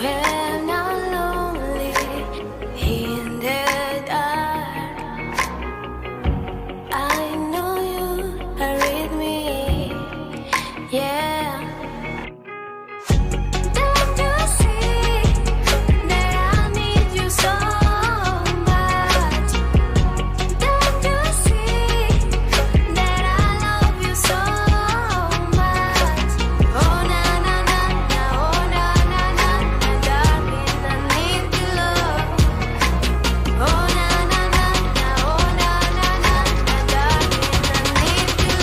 when I'm lonely in the dark, I know you are with me. Yeah. Don't you see that I need you so much? Don't you see that I love you so much? Oh na na na na, oh na na na na, darling, I need your love. Oh na na na na, oh na na na na, darling, I need your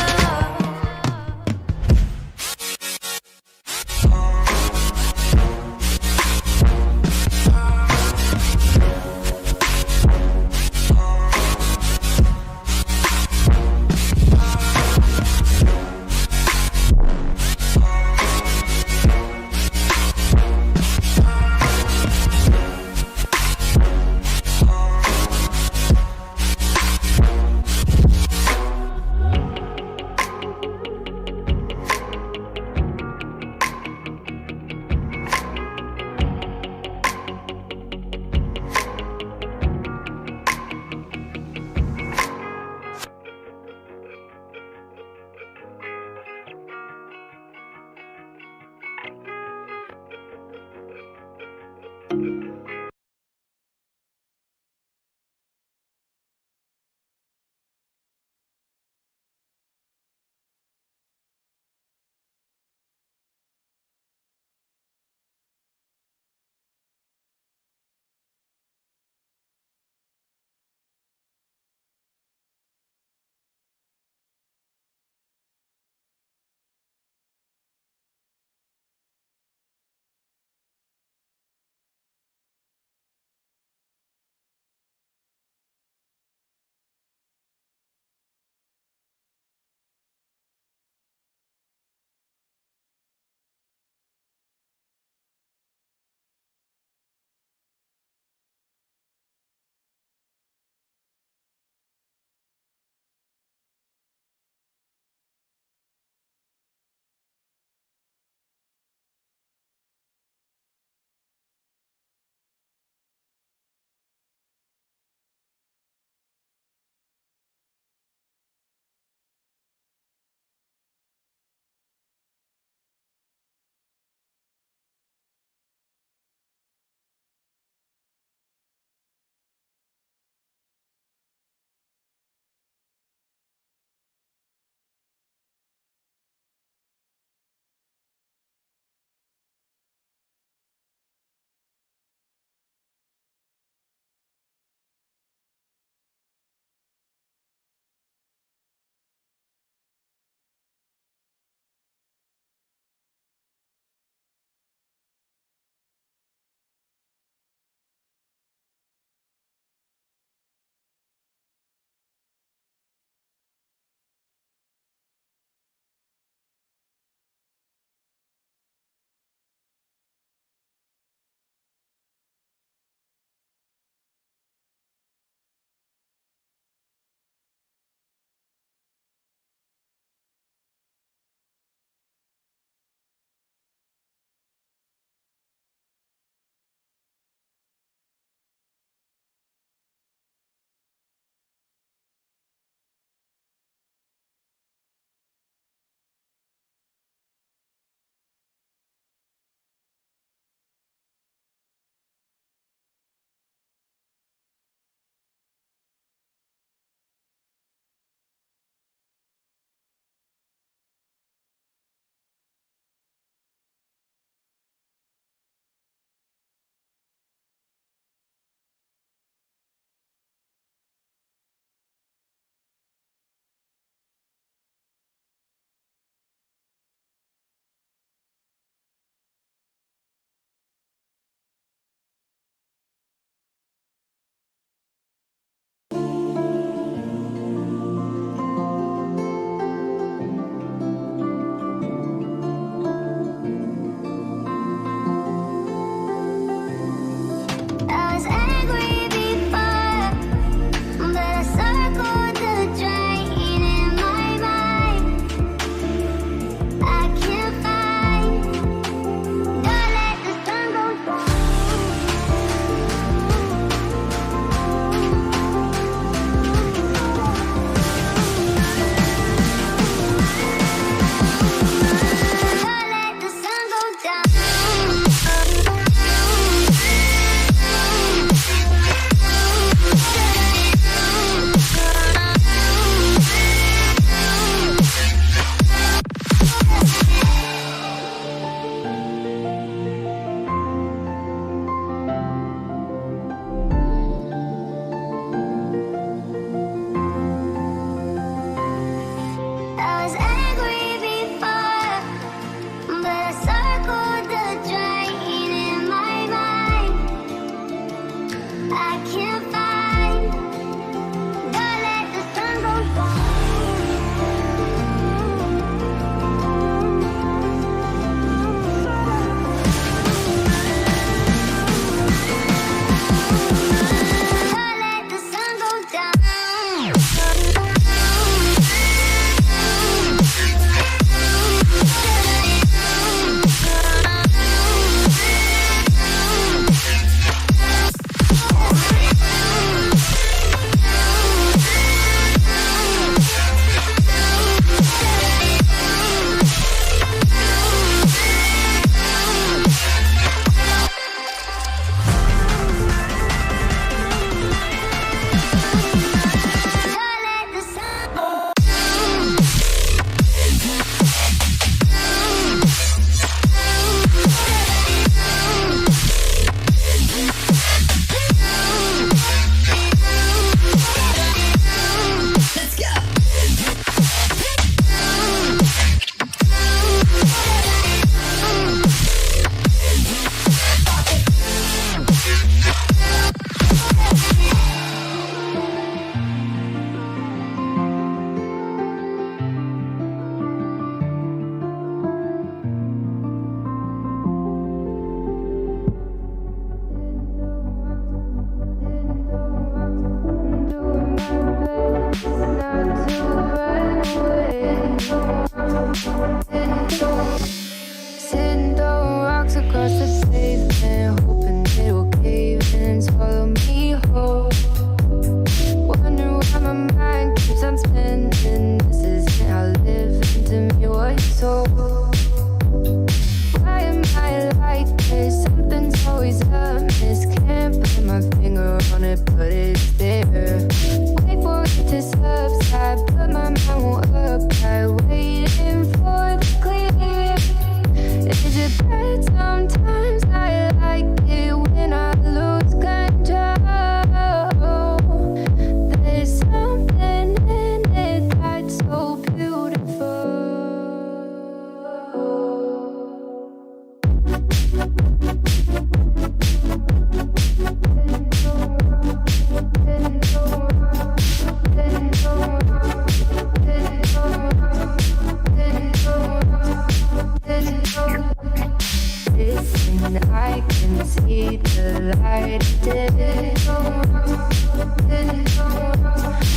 see the light of day,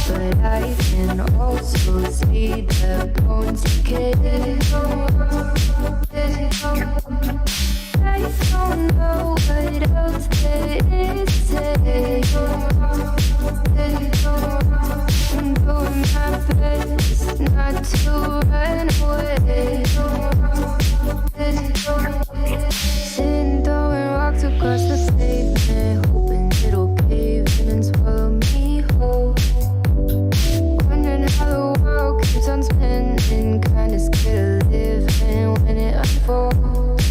but I can also see the bones decay. I don't know what else there is to say. I'm doing my best not to run away. Sitting throwing rocks across the pavement, hoping it'll cave in and swallow me whole. Wondering how the world keeps on spinning, kinda scared of living when it unfolds.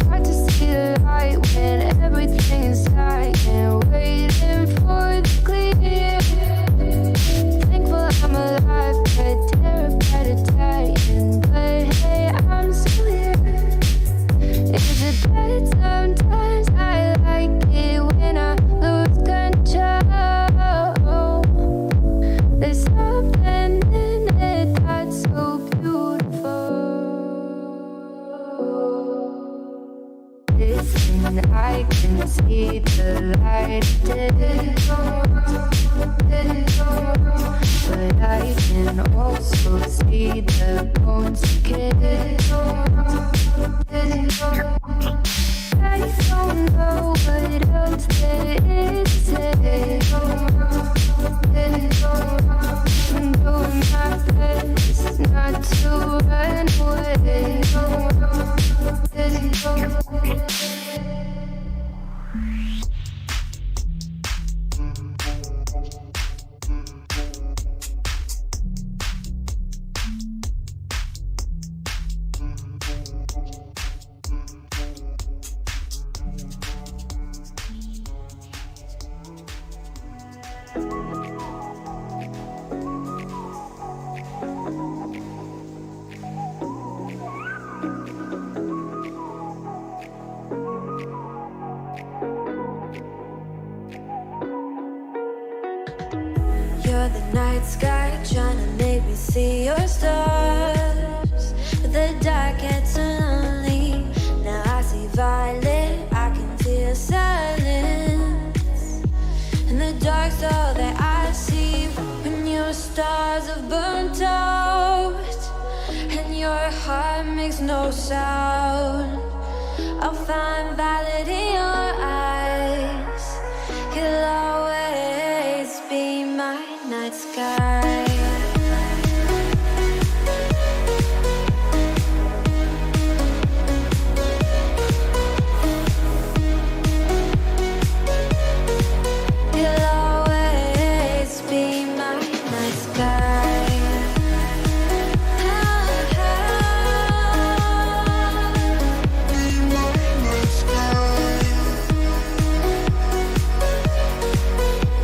Hard to see the light when everything is dying, waiting for the clear. Thankful I'm alive, but terrified of dying. But hey, I'm still here. Is it bad? Sometimes I like it when I lose control. There's something in it that's so beautiful. Listen, I can see the light of day, but I can also see the bones decay. I don't know what else there is to say. I'm doing my best not to run away. You're the night sky trying to make me see your stars, but the dark gets so lonely. Now I see violet, I can feel silence, and the dark's all that I see. When your stars have burnt out and your heart makes no sound, I'll find violet in your eyes. You'll always be my night sky. You'll always be my night sky. Be my night sky.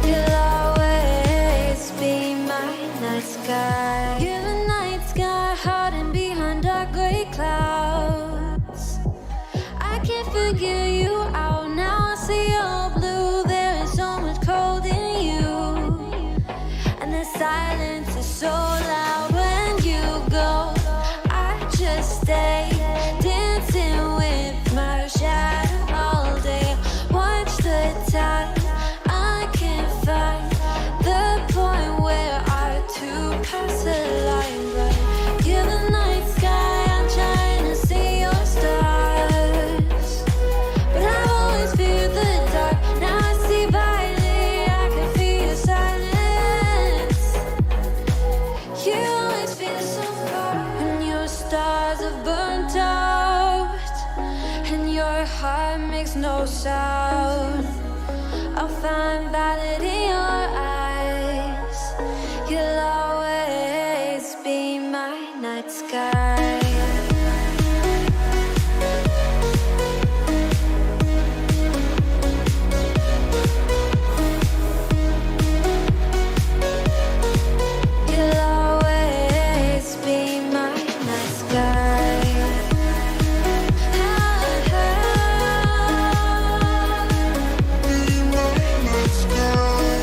You'll always be my night sky. You're the night sky hiding behind dark gray clouds. I can't figure you out now. I see all blue. There is so much cold in you, and the silence is so loud when you go. I just stay dancing with my shadow all day. Watch the time. I can't find the point where our two paths align. But you're the night sky. I'm trying to see your stars, but I've always feared the dark. Now I see violet. I can feel your silence. You always feel so far when your stars have burnt out and your heart makes no sound. I'll find violet in your eyes. You'll always be my night sky. You'll always be my night sky. Be my night sky.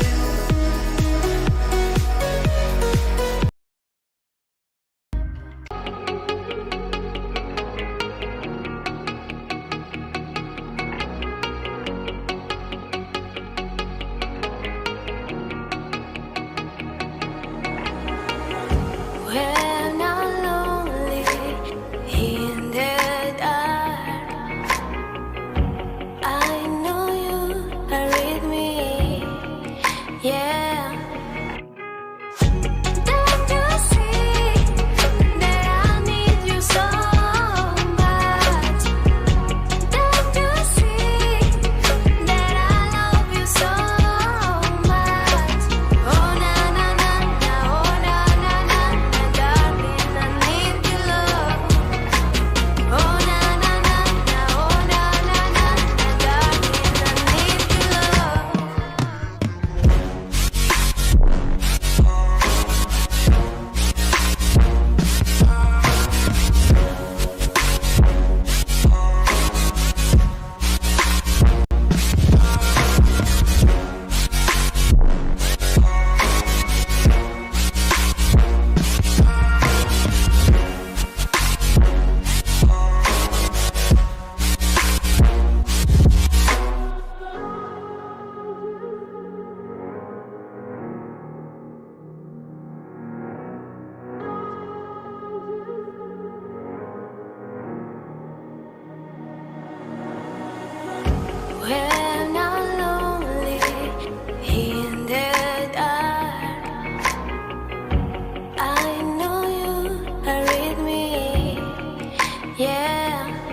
Yeah.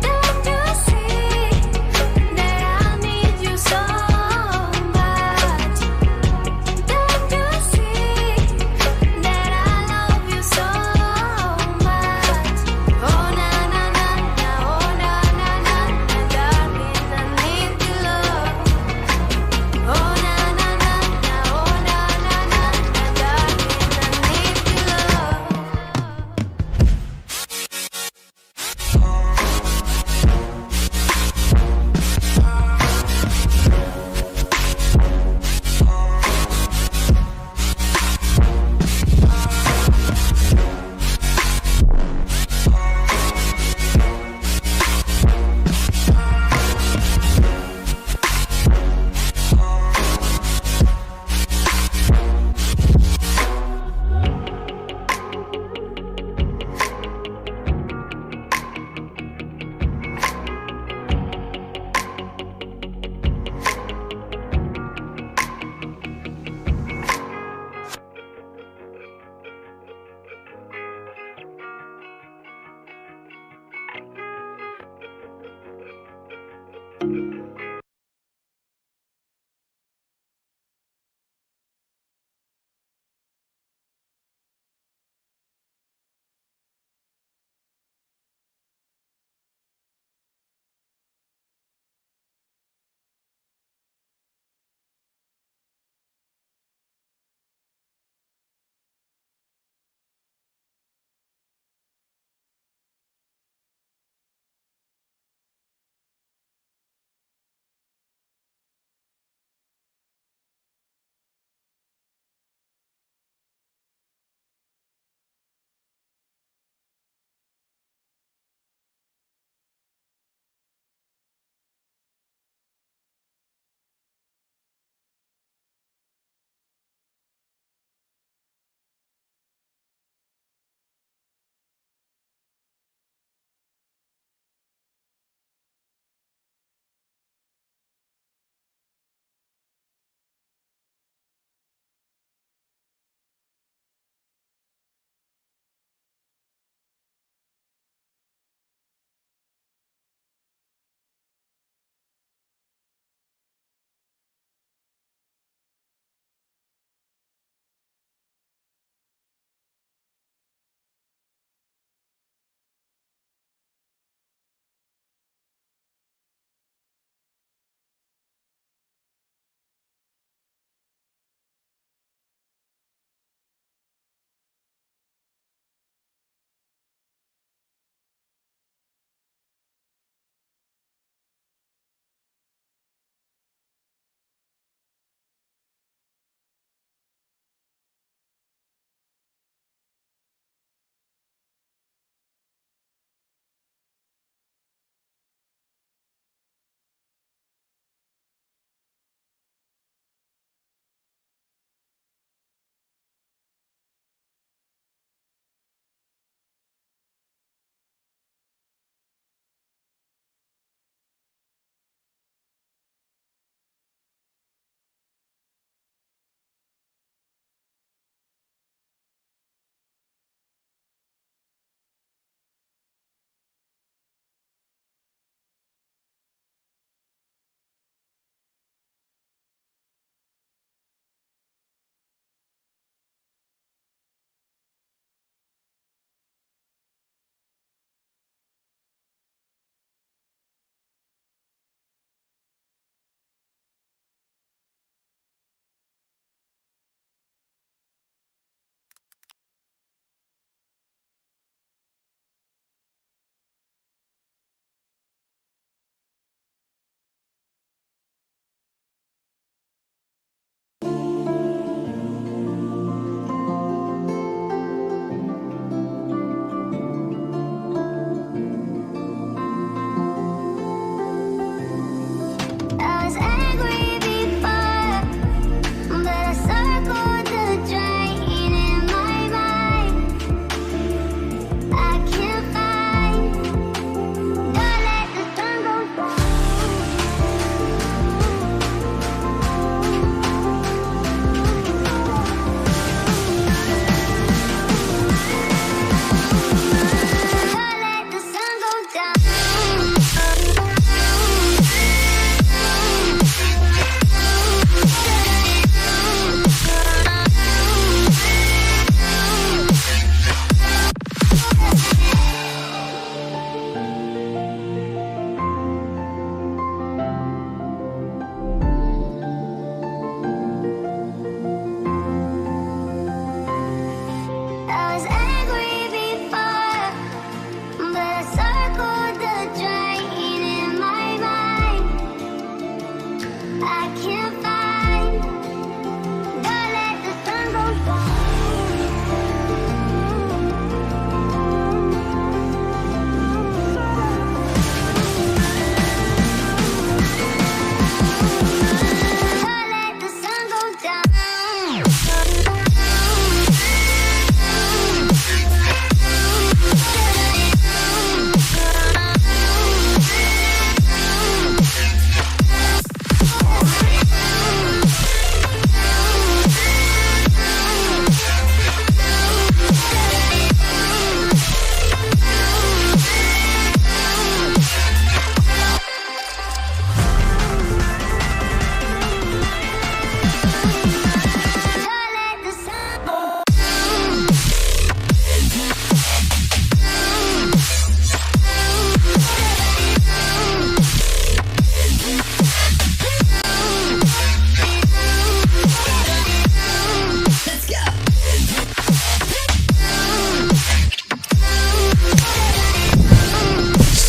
Don't you see that I need you so much? Don't you see that I love you so much? Oh na na na na, oh na na na na, darling, I need your love. Oh na na na na, oh na na na na, darling, I need your love.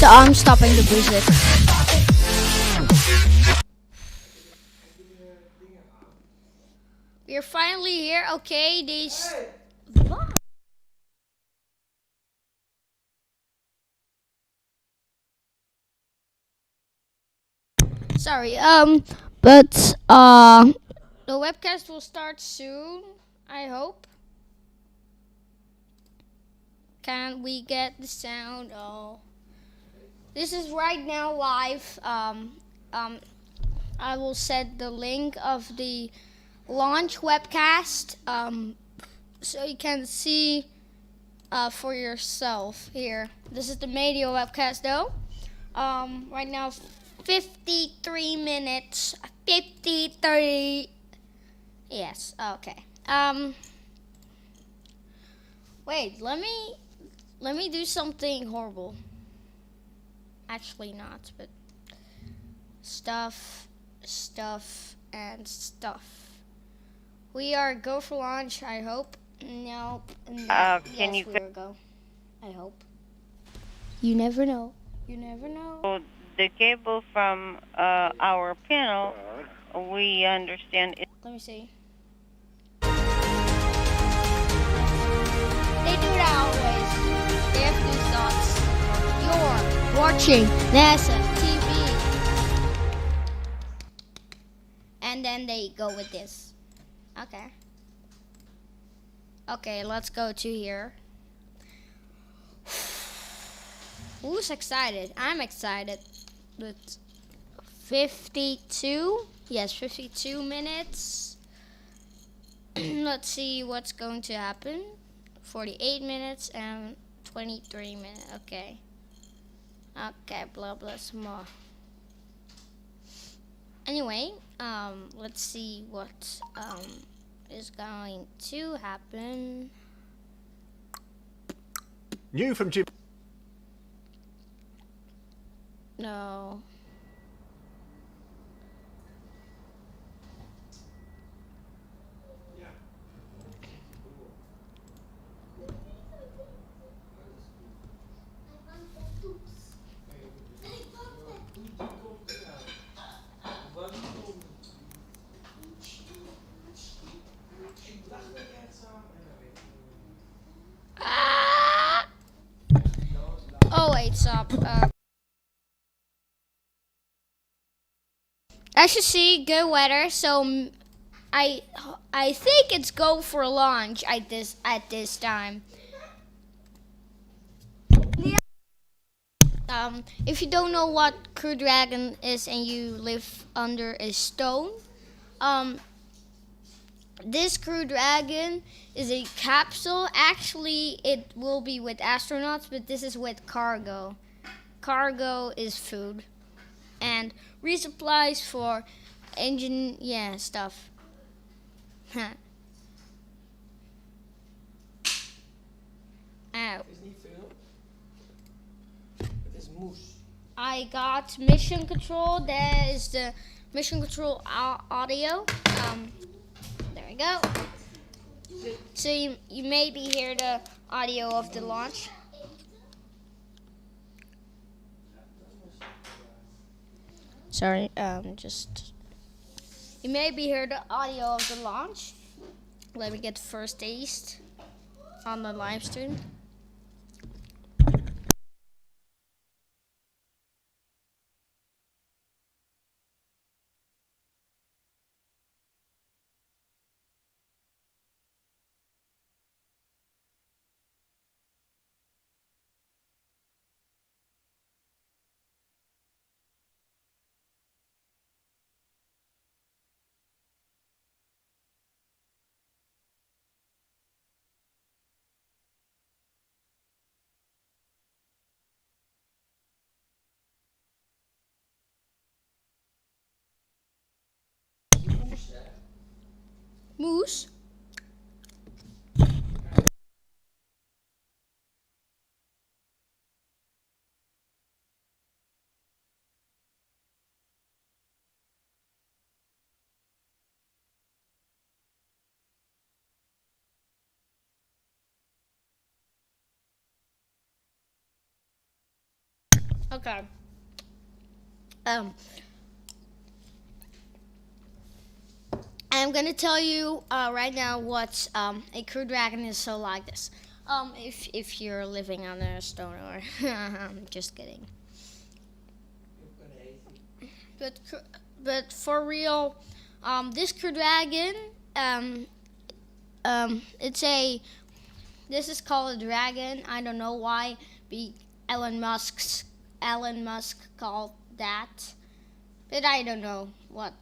I'm stopping the music. We're finally here. Okay, these. Sorry. But the webcast will start soon. I hope. Can we get the sound? Oh, this is right now live. I will set the link of the launch webcast. So you can see for yourself here. This is the media webcast though. Right now 53 minutes. 30. Yes, okay. Wait, let me do something horrible. Actually not, but stuff, and stuff. We are go for launch, I hope. No. Can Yes, you we are go. I hope. You never know. You never know. go the cable from our panel? We understand it. Let me see. They do that always. They have new thoughts. You're watching NASA TV. And then they go with this. Okay. Okay, let's go to here. Who's excited? I'm excited. With 52? Yes, 52 minutes. Let's see what's going to happen. 48 minutes and 23 minutes. Okay. Okay, blah blah some more. Anyway, let's see what is going to happen. New from Jim. No. Ah! Oh wait, stop. As you see, good weather. So I think it's go for launch at this time. If you don't know what Crew Dragon is and you live under a stone, this Crew Dragon is a capsule. Actually, it will be with astronauts, but this is with cargo. Cargo is food and resupplies for engine, stuff. Ow. I got mission control. That is the mission control audio. There we go. So you maybe hear the audio of the launch. Sorry, just you maybe hear the audio of the launch. Let me get first taste on the live stream. Moose. Okay. I'm gonna tell you right now what a Crew Dragon is. So like this. If you're living under a stone, or I'm just kidding. But for real, this Crew Dragon, this is called a dragon. I don't know why. Elon Musk called that, but I don't know what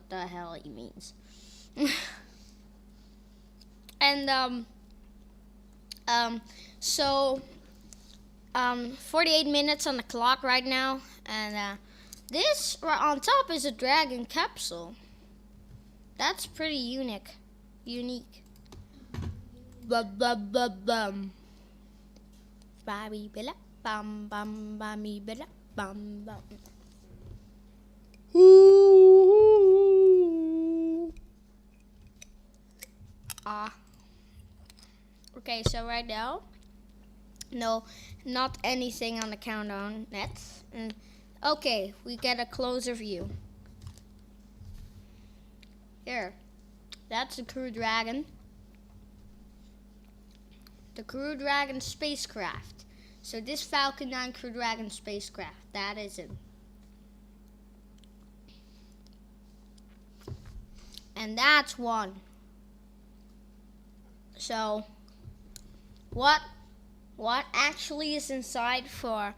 the hell he means. And so 48 minutes on the clock right now, and this right on top is a dragon capsule. That's pretty unique. Bum bum bum bum. Bobby billa bum bum bummy billa bum bum. Okay, so right now, no, not anything on the countdown net. Okay, we get a closer view. Here, that's the Crew Dragon. The Crew Dragon spacecraft. So this Falcon 9 Crew Dragon spacecraft, that is it. And that's one. So what actually is inside for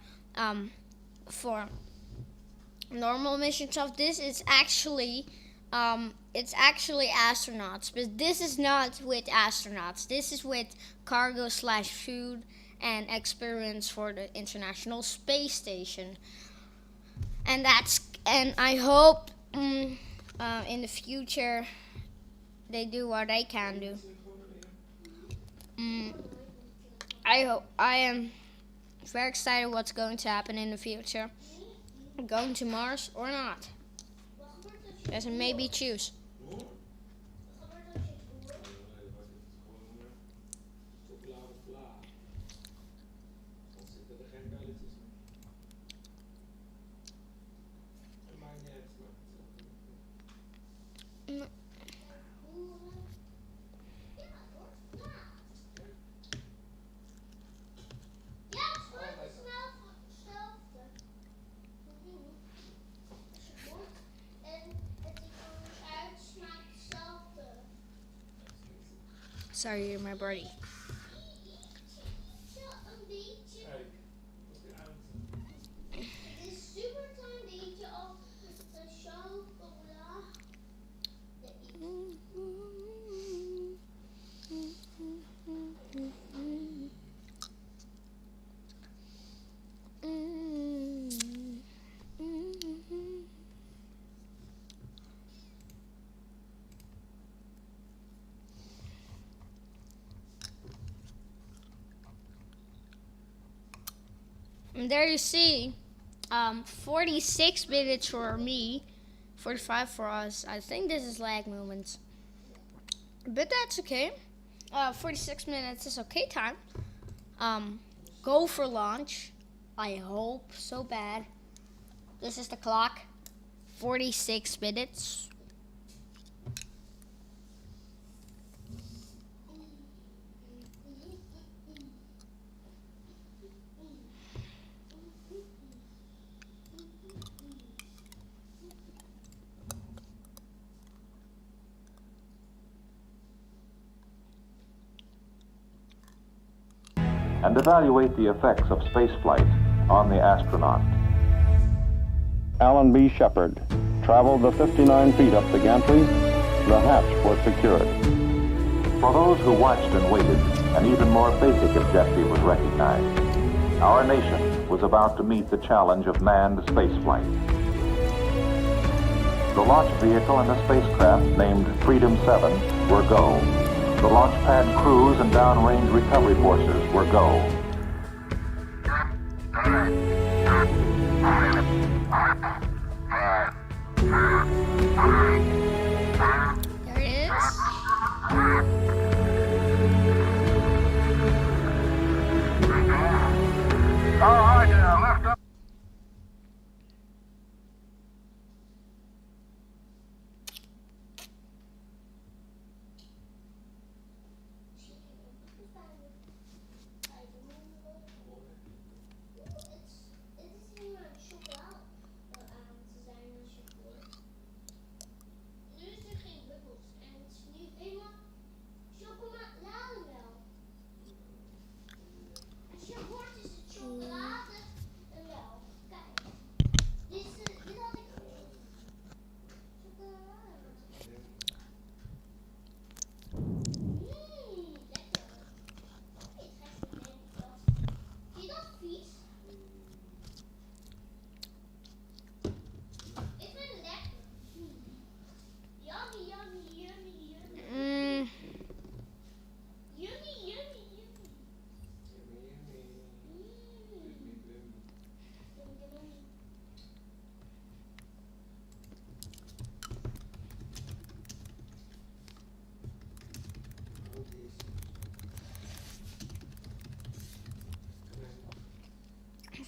normal missions of this? It's actually astronauts, but this is not with astronauts. This is with cargo / food and experience for the International Space Station. And I hope in the future they do what they can do. I am very excited what's going to happen in the future. Going to Mars or not? Yes, and maybe choose. Sorry, you're my birdie. And there you see, 46 minutes for me, 45 for us. I think this is lag movements, but that's okay. 46 minutes is okay time. Go for launch. I hope so bad. This is the clock. 46 minutes. And evaluate the effects of spaceflight on the astronaut. Alan B. Shepard traveled the 59 feet up the gantry. The hatch was secured. For those who watched and waited, an even more basic objective was recognized. Our nation was about to meet the challenge of manned spaceflight. The launch vehicle and the spacecraft named Freedom 7 were go. The launch pad crews and downrange recovery forces were go. There it is. All right, now,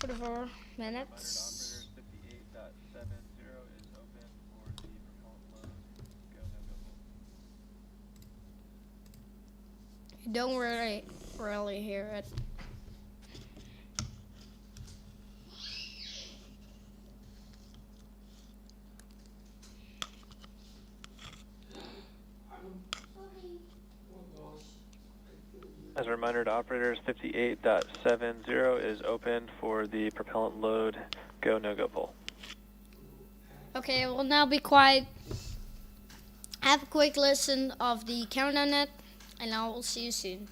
for the 4 minutes. You don't really hear it. As a reminder to operators, 58.70 is open for the propellant load go, no-go pull. Okay, we'll now be quiet. Have a quick listen of the countdown net, and I will see you soon.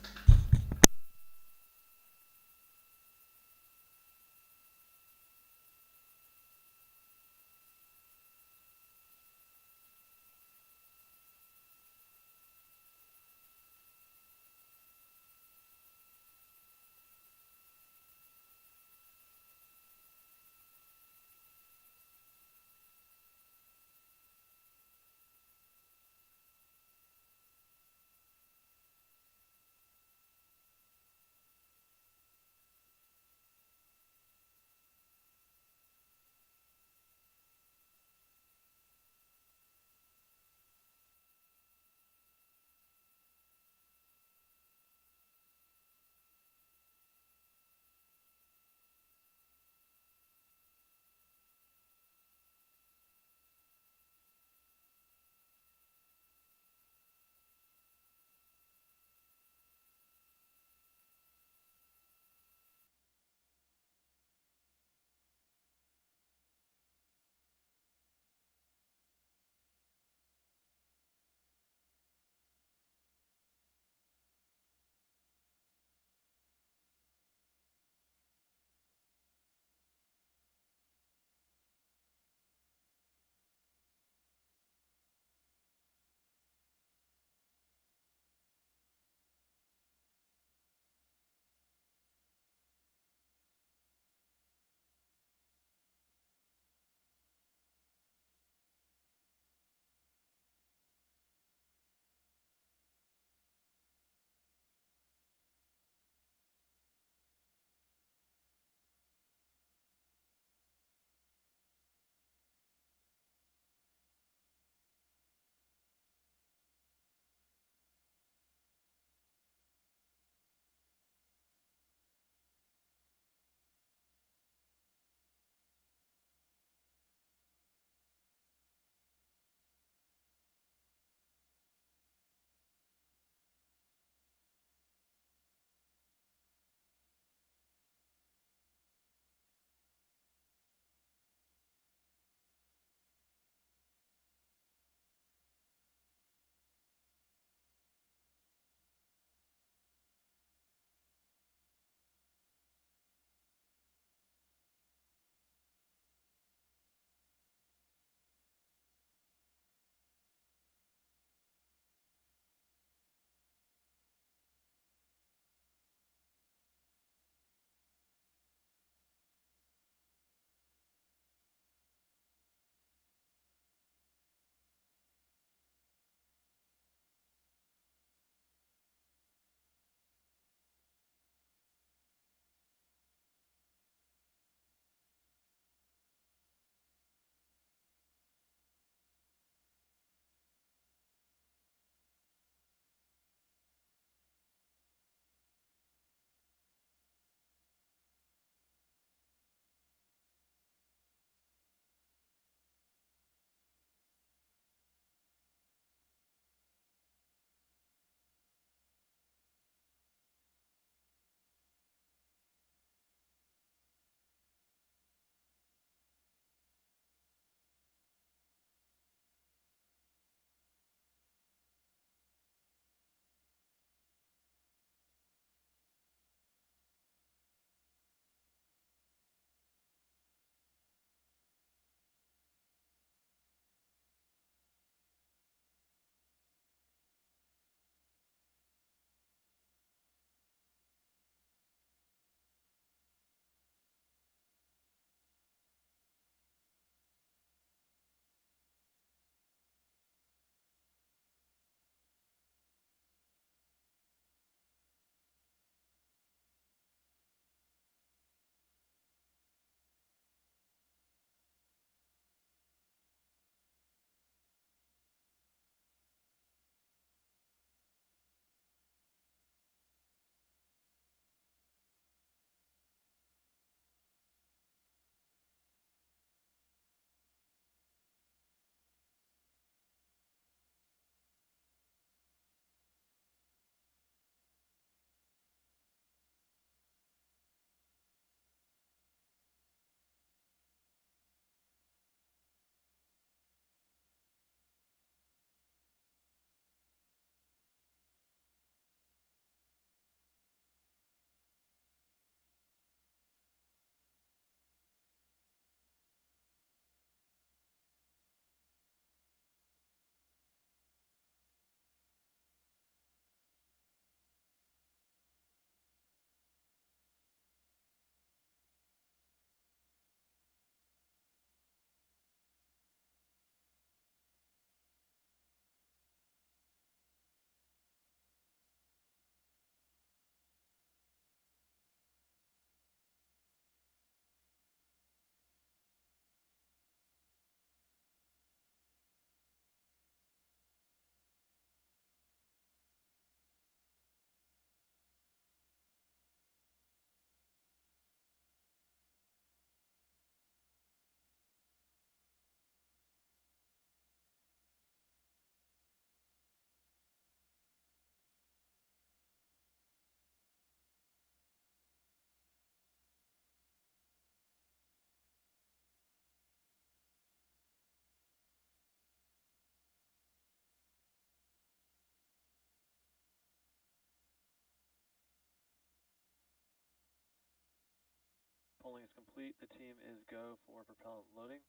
is complete. The team is go for propellant loading.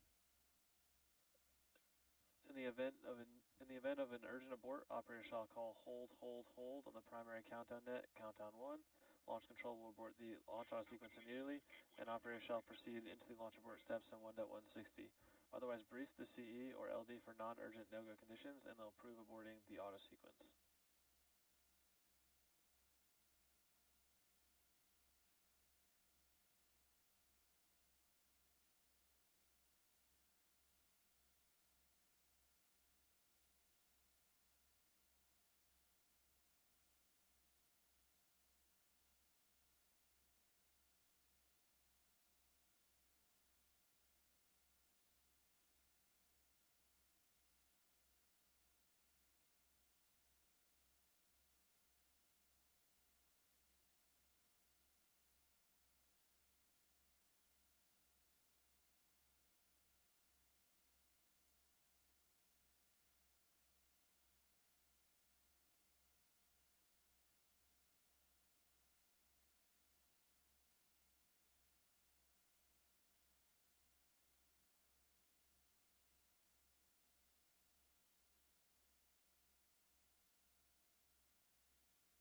In the event of an urgent abort, operator shall call hold on the primary countdown net, countdown 1. Launch control will abort the launch auto sequence immediately, and operator shall proceed into the launch abort steps in 1.160. Otherwise, brief the CE or LD for non-urgent no-go conditions, and they'll approve aborting the auto sequence.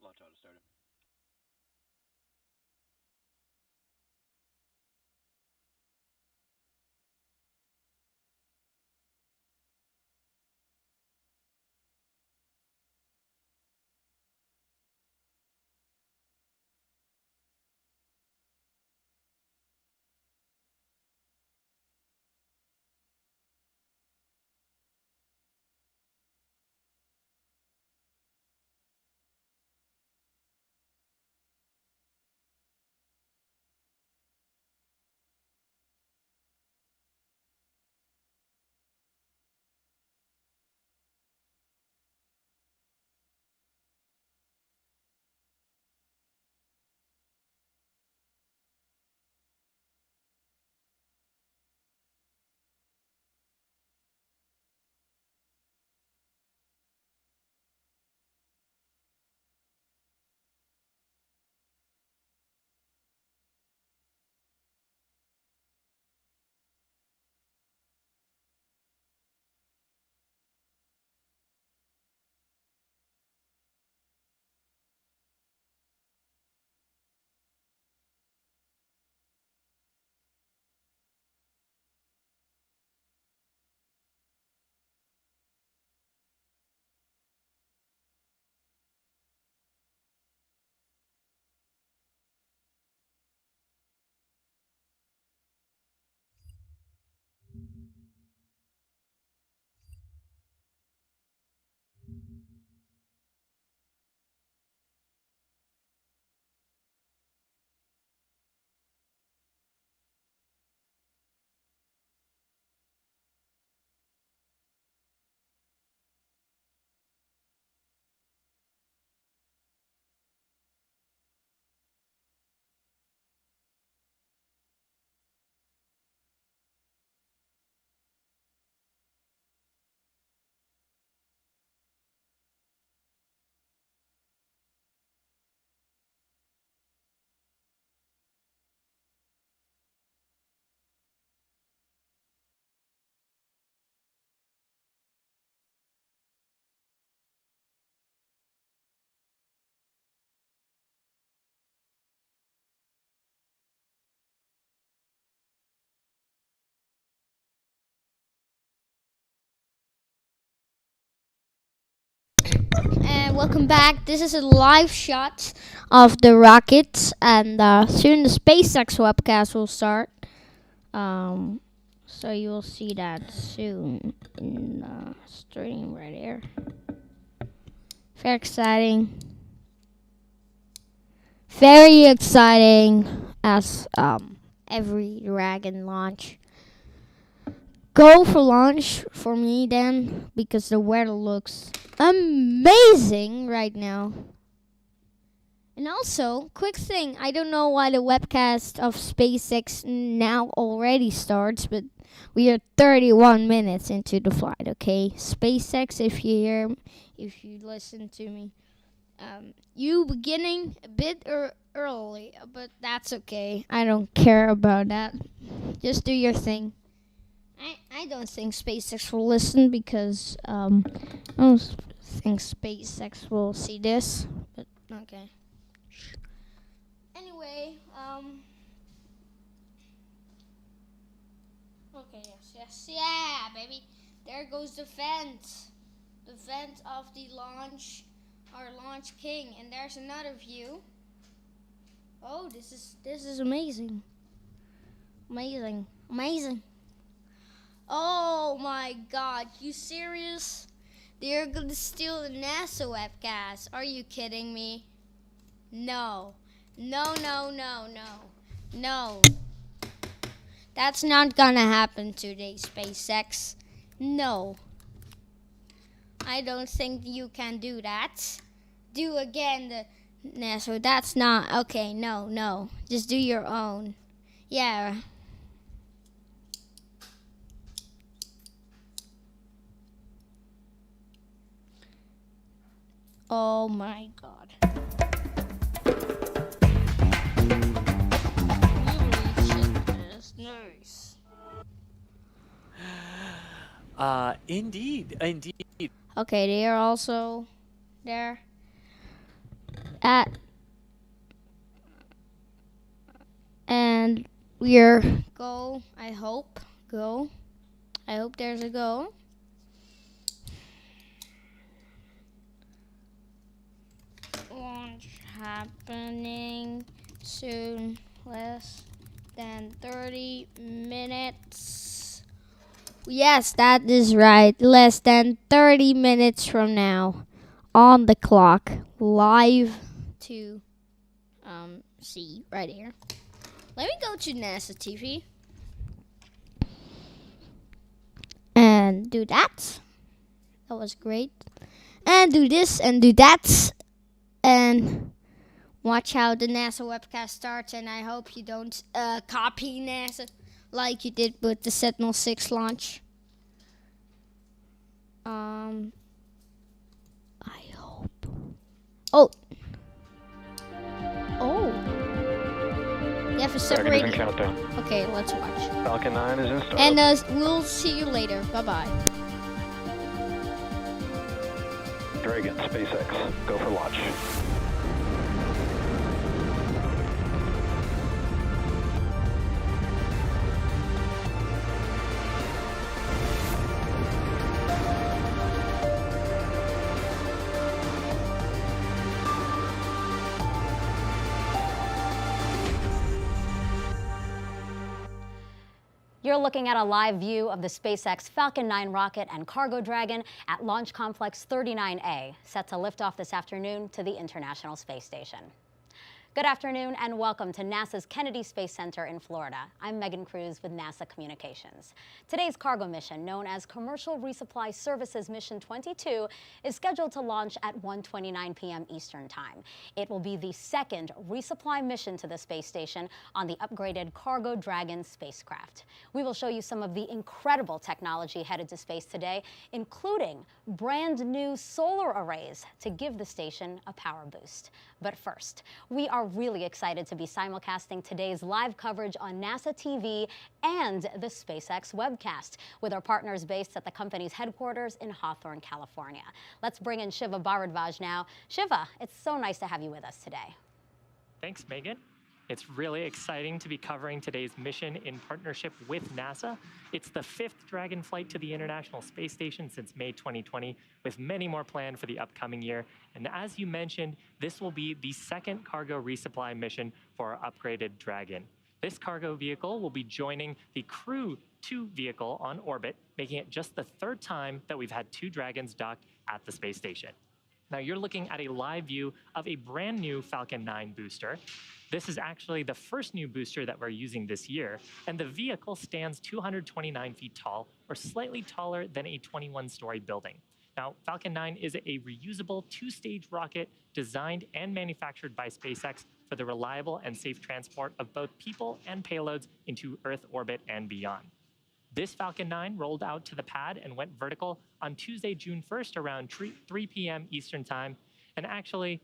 Launch auto started. And welcome back. This is a live shot of the rocket, and soon the SpaceX webcast will start. So you will see that soon in the stream right here. Very exciting. Very exciting as every Dragon launch. Go for launch for me then, because the weather looks amazing right now. And also, quick thing, I don't know why the webcast of SpaceX now already starts, but we are 31 minutes into the flight, okay? SpaceX, if you listen to me, you beginning a bit early, but that's okay. I don't care about that. Just do your thing. I don't think SpaceX will listen because I don't think SpaceX will see this. But okay. Anyway, okay, yes, yeah, baby. There goes the vent of the launch, our launch king, and there's another view. Oh, this is amazing, amazing. Oh my God, you serious? They're gonna steal the NASA webcast. Are you kidding me? No. No, no, no, no. No. That's not gonna happen today, SpaceX. No. I don't think you can do that. Do again the NASA. That's not okay, no. Just do your own. Yeah. Oh my God. Nice. Indeed. Okay, they are also there at, and we're go. I hope go. I hope there's a go. Launch happening soon. Less than 30 minutes. Yes, that is right. Less than 30 minutes from now. On the clock. Live to see right here. Let me go to NASA TV. And do that. That was great. And do this and do that. And watch how the NASA webcast starts. And I hope you don't copy NASA like you did with the Sentinel-6 launch. I hope. Oh. You have to separate. Okay, let's watch. Falcon 9 is installed. And we'll see you later. Bye-bye. Dragon, SpaceX, go for launch. You're looking at a live view of the SpaceX Falcon 9 rocket and Cargo Dragon at Launch Complex 39A, set to lift off this afternoon to the International Space Station. Good afternoon and welcome to NASA's Kennedy Space Center in Florida. I'm Megan Cruz with NASA Communications. Today's cargo mission, known as Commercial Resupply Services Mission 22, is scheduled to launch at 1:29 p.m. Eastern Time. It will be the second resupply mission to the space station on the upgraded Cargo Dragon spacecraft. We will show you some of the incredible technology headed to space today, including brand new solar arrays to give the station a power boost. But first, we are really excited to be simulcasting today's live coverage on NASA TV and the SpaceX webcast with our partners based at the company's headquarters in Hawthorne, California. Let's bring in Shiva Bharadwaj now. Shiva, it's so nice to have you with us today. Thanks, Megan. It's really exciting to be covering today's mission in partnership with NASA. It's the 5th Dragon flight to the International Space Station since May 2020, with many more planned for the upcoming year. And as you mentioned, this will be the second cargo resupply mission for our upgraded Dragon. This cargo vehicle will be joining the Crew 2 vehicle on orbit, making it just the 3rd time that we've had 2 Dragons docked at the space station. Now you're looking at a live view of a brand new Falcon 9 booster. This is actually the first new booster that we're using this year, and the vehicle stands 229 feet tall, or slightly taller than a 21-story building. Now, Falcon 9 is a reusable 2-stage rocket designed and manufactured by SpaceX for the reliable and safe transport of both people and payloads into Earth orbit and beyond. This Falcon 9 rolled out to the pad and went vertical on Tuesday, June 1st around 3 p.m. Eastern Time. And actually,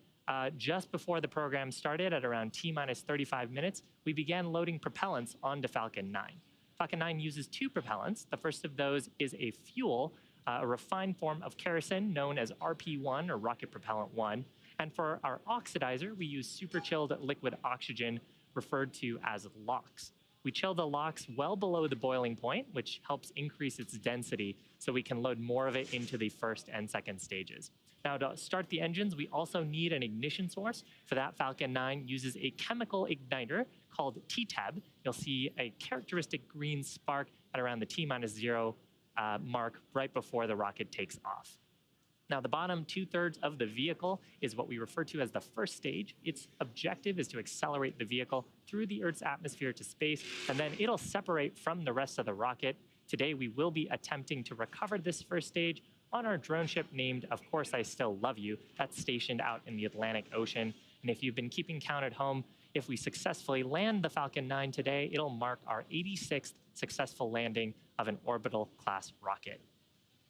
just before the program started at around T-minus 35 minutes, we began loading propellants onto Falcon 9. Falcon 9 uses two propellants. The first of those is a fuel, a refined form of kerosene known as RP1 or rocket propellant 1. And for our oxidizer, we use super chilled liquid oxygen referred to as LOX. We chill the LOX well below the boiling point, which helps increase its density so we can load more of it into the first and second stages. Now, to start the engines, we also need an ignition source. For that, Falcon 9 uses a chemical igniter called TTAB. You'll see a characteristic green spark at around the T-minus 0 mark right before the rocket takes off. Now, the bottom 2/3 of the vehicle is what we refer to as the first stage. Its objective is to accelerate the vehicle through the Earth's atmosphere to space, and then it'll separate from the rest of the rocket. Today, we will be attempting to recover this first stage on our drone ship named Of Course I Still Love You. That's stationed out in the Atlantic Ocean. And if you've been keeping count at home, if we successfully land the Falcon 9 today, it'll mark our 86th successful landing of an orbital class rocket.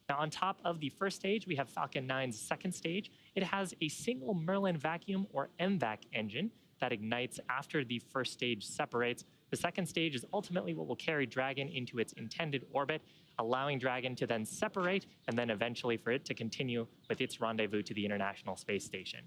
Now, on top of the first stage, we have Falcon 9's second stage. It has a single Merlin vacuum or MVAC engine that ignites after the first stage separates. The second stage is ultimately what will carry Dragon into its intended orbit, allowing Dragon to then separate and then eventually for it to continue with its rendezvous to the International Space Station.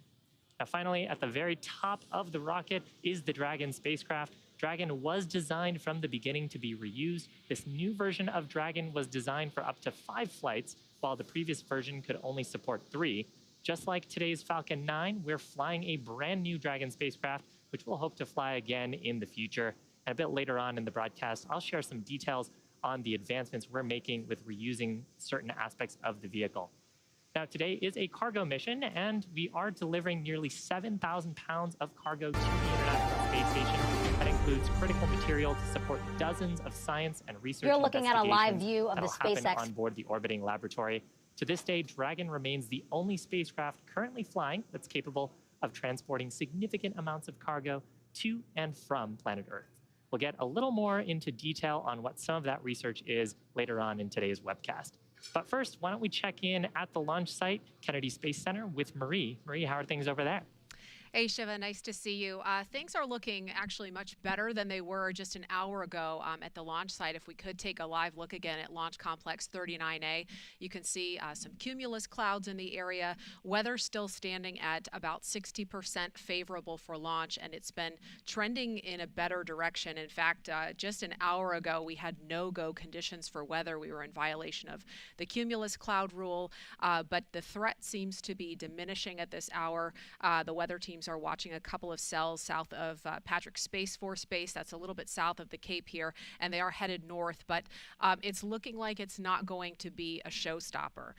Now, finally, at the very top of the rocket is the Dragon spacecraft. Dragon was designed from the beginning to be reused. This new version of Dragon was designed for up to 5 flights, while the previous version could only support 3. Just like today's Falcon 9, we're flying a brand new Dragon spacecraft, which we'll hope to fly again in the future. And a bit later on in the broadcast, I'll share some details on the advancements we're making with reusing certain aspects of the vehicle. Now, today is a cargo mission, and we are delivering nearly 7,000 pounds of cargo to the International Space Station. That includes critical material to support dozens of science and research You're looking at a live view of the SpaceX SpaceX on board the orbiting laboratory. To this day, Dragon remains the only spacecraft currently flying that's capable of transporting significant amounts of cargo to and from planet Earth. We'll get a little more into detail on what some of that research is later on in today's webcast. But first, why don't we check in at the launch site, Kennedy Space Center, with Marie. Marie, how are things over there? Hey, Shiva, nice to see you. Things are looking actually much better than they were just an hour ago at the launch site. If we could take a live look again at Launch Complex 39A, you can see some cumulus clouds in the area. Weather still standing at about 60% favorable for launch, and it's been trending in a better direction. In fact, just an hour ago, we had no-go conditions for weather. We were in violation of the cumulus cloud rule, but the threat seems to be diminishing at this hour. The weather team are watching a couple of cells south of Patrick Space Force Base. That's a little bit south of the Cape here, and they are headed north, but it's looking like it's not going to be a showstopper.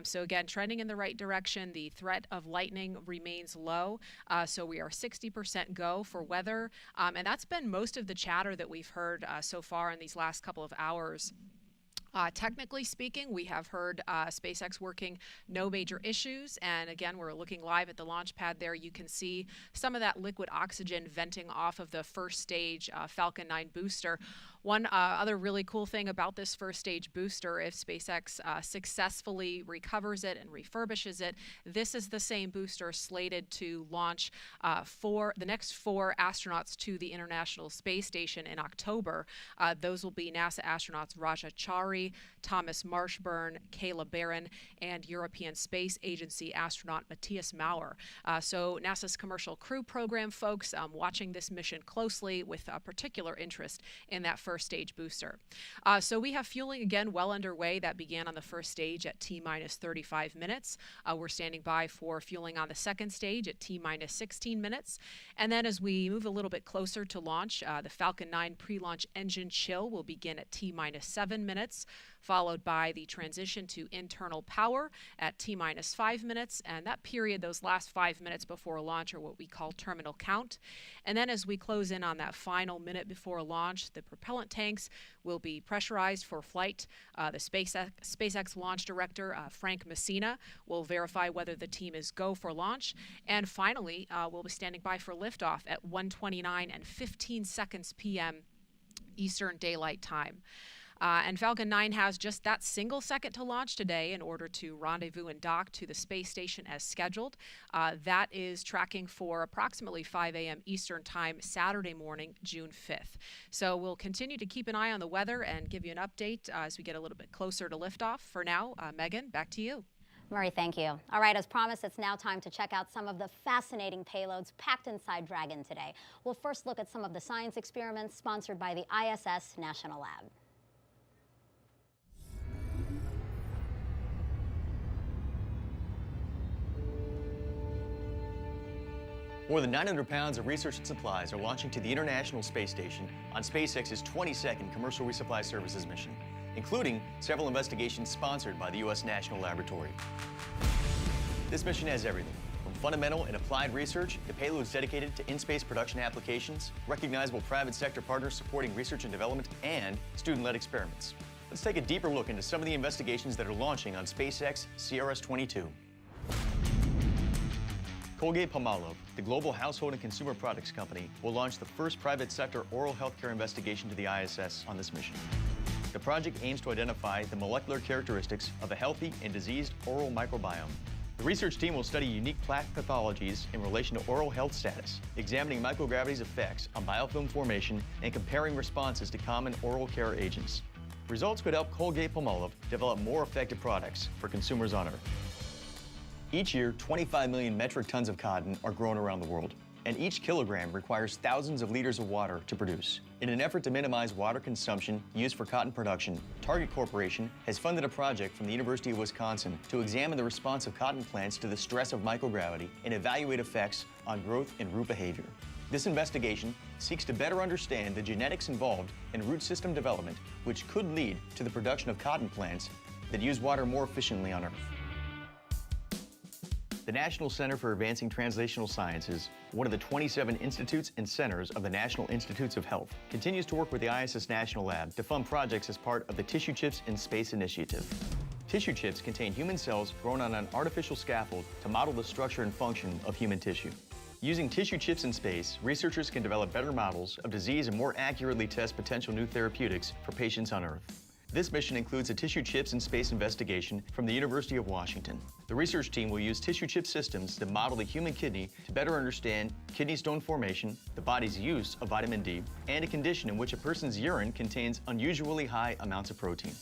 So again, trending in the right direction. The threat of lightning remains low, so we are 60% go for weather, and that's been most of the chatter that we've heard so far in these last couple of hours. Technically speaking, we have heard SpaceX working no major issues. And again, we're looking live at the launch pad there. You can see some of that liquid oxygen venting off of the first stage Falcon 9 booster. One other really cool thing about this first stage booster, if SpaceX successfully recovers it and refurbishes it, this is the same booster slated to launch the next 4 astronauts to the International Space Station in October. Those will be NASA astronauts Raja Chari, Thomas Marshburn, Kayla Barron, and European Space Agency astronaut Matthias Maurer. So NASA's Commercial Crew Program folks watching this mission closely with particular interest in that first stage booster. So we have fueling again well underway. That began on the first stage at T-minus 35 minutes. We're standing by for fueling on the second stage at T-minus 16 minutes. And then as we move a little bit closer to launch, the Falcon 9 pre-launch engine chill will begin at T-minus 7 minutes, followed by the transition to internal power at T-minus 5 minutes. And that period, those last 5 minutes before launch, are what we call terminal count. And then as we close in on that final minute before launch, the propellant tanks will be pressurized for flight. The SpaceX launch director, Frank Messina, will verify whether the team is go for launch. And finally, we'll be standing by for liftoff at 1:29 and 15 seconds p.m. Eastern Daylight Time. And Falcon 9 has just that single second to launch today in order to rendezvous and dock to the space station as scheduled. That is tracking for approximately 5 a.m. Eastern Time, Saturday morning, June 5th. So we'll continue to keep an eye on the weather and give you an update as we get a little bit closer to liftoff. For now, Megan, back to you. Murray, thank you. All right, as promised, it's now time to check out some of the fascinating payloads packed inside Dragon today. We'll first look at some of the science experiments sponsored by the ISS National Lab. More than 900 pounds of research and supplies are launching to the International Space Station on SpaceX's 22nd Commercial Resupply Services mission, including several investigations sponsored by the U.S. National Laboratory. This mission has everything, from fundamental and applied research to payloads dedicated to in-space production applications, recognizable private sector partners supporting research and development, and student-led experiments. Let's take a deeper look into some of the investigations that are launching on SpaceX CRS-22. Colgate-Palmolive, the global household and consumer products company, will launch the first private sector oral healthcare investigation to the ISS on this mission. The project aims to identify the molecular characteristics of a healthy and diseased oral microbiome. The research team will study unique plaque pathologies in relation to oral health status, examining microgravity's effects on biofilm formation and comparing responses to common oral care agents. Results could help Colgate-Palmolive develop more effective products for consumers on Earth. Each year, 25 million metric tons of cotton are grown around the world, and each kilogram requires thousands of liters of water to produce. In an effort to minimize water consumption used for cotton production, Target Corporation has funded a project from the University of Wisconsin to examine the response of cotton plants to the stress of microgravity and evaluate effects on growth and root behavior. This investigation seeks to better understand the genetics involved in root system development, which could lead to the production of cotton plants that use water more efficiently on Earth. The National Center for Advancing Translational Sciences, one of the 27 institutes and centers of the National Institutes of Health, continues to work with the ISS National Lab to fund projects as part of the Tissue Chips in Space initiative. Tissue chips contain human cells grown on an artificial scaffold to model the structure and function of human tissue. Using tissue chips in space, researchers can develop better models of disease and more accurately test potential new therapeutics for patients on Earth. This mission includes a tissue chips in space investigation from the University of Washington. The research team will use tissue chip systems to model the human kidney to better understand kidney stone formation, the body's use of vitamin D, and a condition in which a person's urine contains unusually high amounts of protein.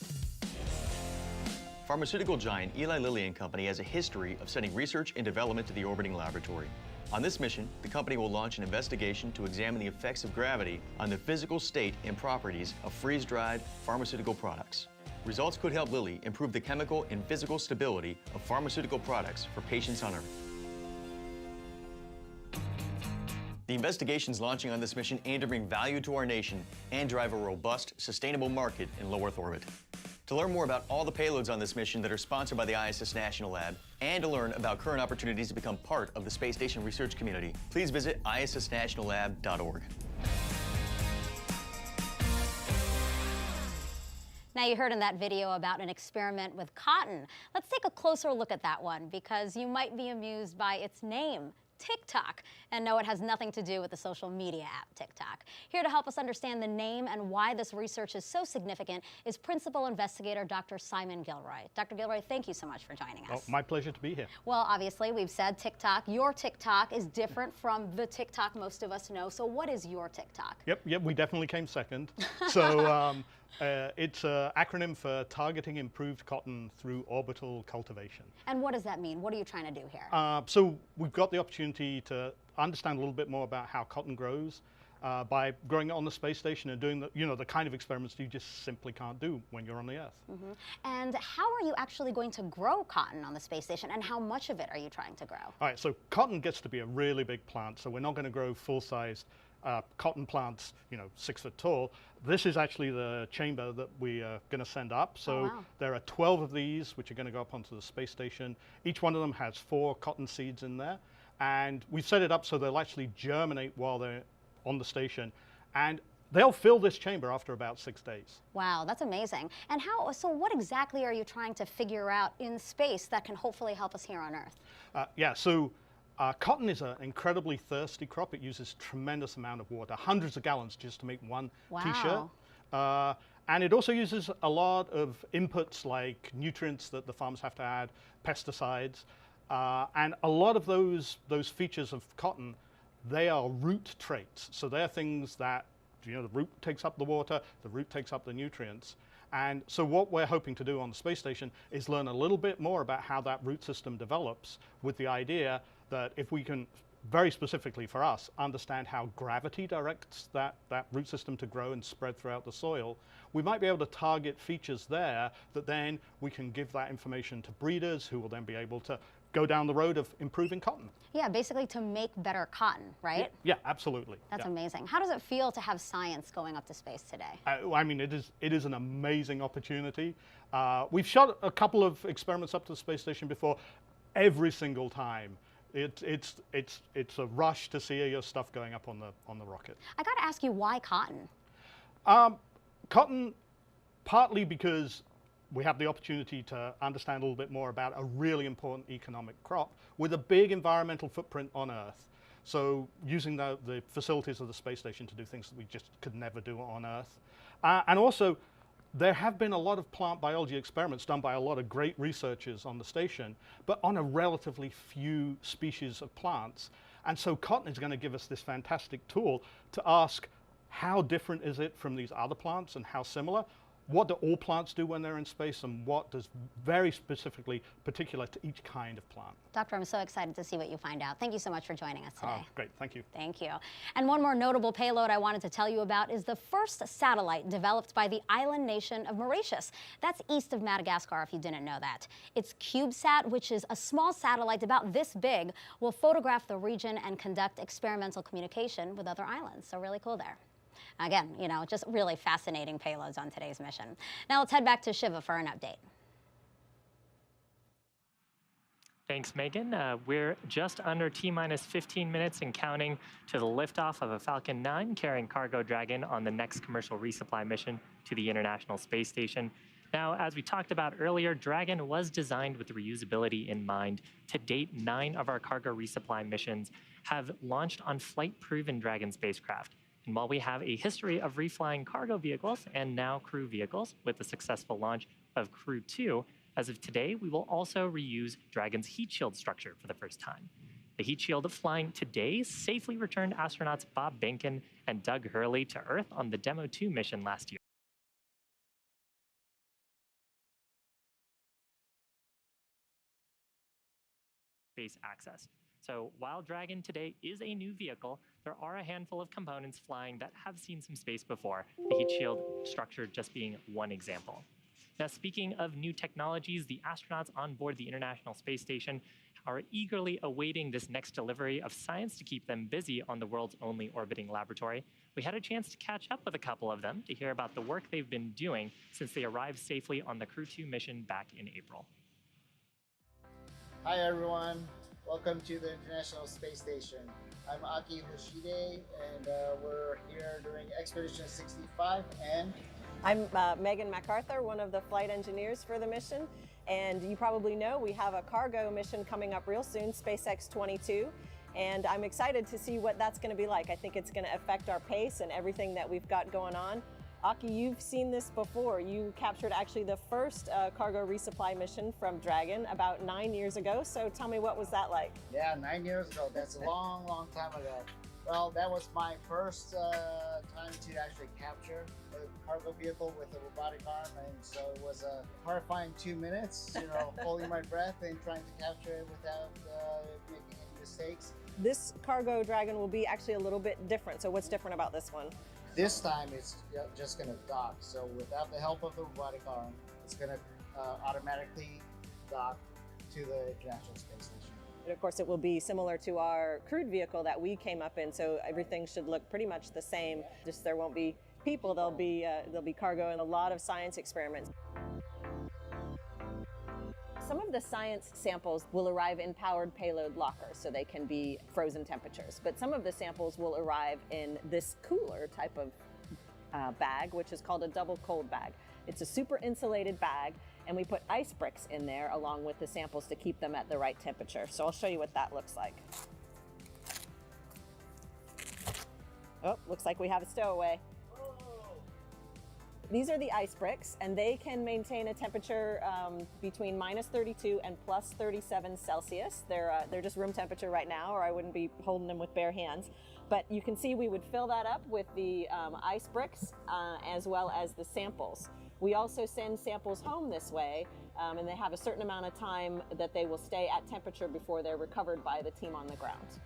Pharmaceutical giant Eli Lilly and Company has a history of sending research and development to the orbiting laboratory. On this mission, the company will launch an investigation to examine the effects of gravity on the physical state and properties of freeze-dried pharmaceutical products. Results could help Lilly improve the chemical and physical stability of pharmaceutical products for patients on Earth. The investigations launching on this mission aim to bring value to our nation and drive a robust, sustainable market in low Earth orbit. To learn more about all the payloads on this mission that are sponsored by the ISS National Lab, and to learn about current opportunities to become part of the space station research community, please visit issnationallab.org. Now, you heard in that video about an experiment with cotton. Let's take a closer look at that one, because you might be amused by its name, TikTok. And no, it has nothing to do with the social media app TikTok. Here to help us understand the name and why this research is so significant is Principal Investigator Dr. Simon Gilroy. Dr. Gilroy, thank you so much for joining us. Oh, my pleasure to be here. Well, obviously, we've said TikTok. Your TikTok is different from the TikTok most of us know. So what is your TikTok? Yep, we definitely came second. So it's an acronym for Targeting Improved Cotton Through Orbital Cultivation. And what does that mean? What are you trying to do here? So we've got the opportunity to understand a little bit more about how cotton grows by growing it on the space station and doing the kind of experiments you just simply can't do when you're on the Earth. Mm-hmm. And how are you actually going to grow cotton on the space station, and how much of it are you trying to grow? All right, so cotton gets to be a really big plant, so we're not going to grow full-sized cotton plants, 6 foot tall. This is actually the chamber that we are going to send up. So there are 12 of these, which are going to go up onto the space station. Each one of them has 4 cotton seeds in there. And we've set it up so they'll actually germinate while they're on the station. And they'll fill this chamber after about 6 days. Wow, that's amazing. And so what exactly are you trying to figure out in space that can hopefully help us here on Earth? Cotton is an incredibly thirsty crop. It uses tremendous amount of water, hundreds of gallons just to make one t-shirt. And it also uses a lot of inputs like nutrients that the farmers have to add, pesticides, and a lot of those features of cotton, they are root traits. So they're things that, you know, the root takes up the water, the root takes up the nutrients. And so what we're hoping to do on the space station is learn a little bit more about how that root system develops, with the idea that if we can, very specifically for us, understand how gravity directs that root system to grow and spread throughout the soil, we might be able to target features there that then we can give that information to breeders, who will then be able to go down the road of improving cotton. Yeah, basically to make better cotton, right? Yeah, absolutely. That's amazing. How does it feel to have science going up to space today? I mean, it is an amazing opportunity. We've shot a couple of experiments up to the space station before. Every single time, it's a rush to see your stuff going up on the rocket. I got to ask you, why cotton? Cotton, partly because we have the opportunity to understand a little bit more about a really important economic crop with a big environmental footprint on Earth. So using the facilities of the space station to do things that we just could never do on Earth. And also, there have been a lot of plant biology experiments done by a lot of great researchers on the station, but on a relatively few species of plants. And so cotton is going to give us this fantastic tool to ask, how different is it from these other plants and how similar? What do all plants do when they're in space, and what does very specifically particular to each kind of plant? Doctor, I'm so excited to see what you find out. Thank you so much for joining us today. Great, thank you. Thank you. And one more notable payload I wanted to tell you about is the first satellite developed by the island nation of Mauritius. That's east of Madagascar, if you didn't know that. Its CubeSat, which is a small satellite about this big, will photograph the region and conduct experimental communication with other islands. So really cool there. Again, you know, just really fascinating payloads on today's mission. Now let's head back to Shiva for an update. Thanks, Megan. We're just under T-minus 15 minutes and counting to the liftoff of a Falcon 9 carrying Cargo Dragon on the next commercial resupply mission to the International Space Station. Now, as we talked about earlier, Dragon was designed with reusability in mind. To date, 9 of our cargo resupply missions have launched on flight-proven Dragon spacecraft. And while we have a history of reflying cargo vehicles and now crew vehicles with the successful launch of Crew 2, as of today, we will also reuse Dragon's heat shield structure for the first time. The heat shield flying today safely returned astronauts Bob Behnken and Doug Hurley to Earth on the Demo 2 mission last year. Space access. So while Dragon today is a new vehicle, there are a handful of components flying that have seen some space before, the heat shield structure just being one example. Now, speaking of new technologies, the astronauts on board the International Space Station are eagerly awaiting this next delivery of science to keep them busy on the world's only orbiting laboratory. We had a chance to catch up with a couple of them to hear about the work they've been doing since they arrived safely on the Crew 2 mission back in April. Hi everyone. Welcome to the International Space Station. I'm Aki Hoshide, and we're here during Expedition 65, and I'm Megan MacArthur, one of the flight engineers for the mission. And you probably know we have a cargo mission coming up real soon, SpaceX 22. And I'm excited to see what that's going to be like. I think it's going to affect our pace and everything that we've got going on. Aki, you've seen this before. You captured actually the first cargo resupply mission from Dragon about 9 years ago. So tell me, what was that like? Yeah, 9 years ago. That's a long, long time ago. Well, that was my first time to actually capture a cargo vehicle with a robotic arm, and so it was a horrifying 2 minutes, you know, holding my breath and trying to capture it without making any mistakes. This Cargo Dragon will be actually a little bit different. So what's different about this one? This time it's just going to dock, so without the help of the robotic arm, it's going to automatically dock to the International Space Station. And of course, it will be similar to our crewed vehicle that we came up in, so everything should look pretty much the same. Just there won't be people, there'll be cargo and a lot of science experiments. Some of the science samples will arrive in powered payload lockers, so they can be frozen temperatures. But some of the samples will arrive in this cooler type of bag, which is called a double cold bag. It's a super insulated bag, and we put ice bricks in there along with the samples to keep them at the right temperature. So I'll show you what that looks like. Oh, looks like we have a stowaway. These are the ice bricks, and they can maintain a temperature between -32 and +37 Celsius. They're just room temperature right now, or I wouldn't be holding them with bare hands. But you can see we would fill that up with the ice bricks as well as the samples. We also send samples home this way, and they have a certain amount of time that they will stay at temperature before they're recovered by the team on the ground.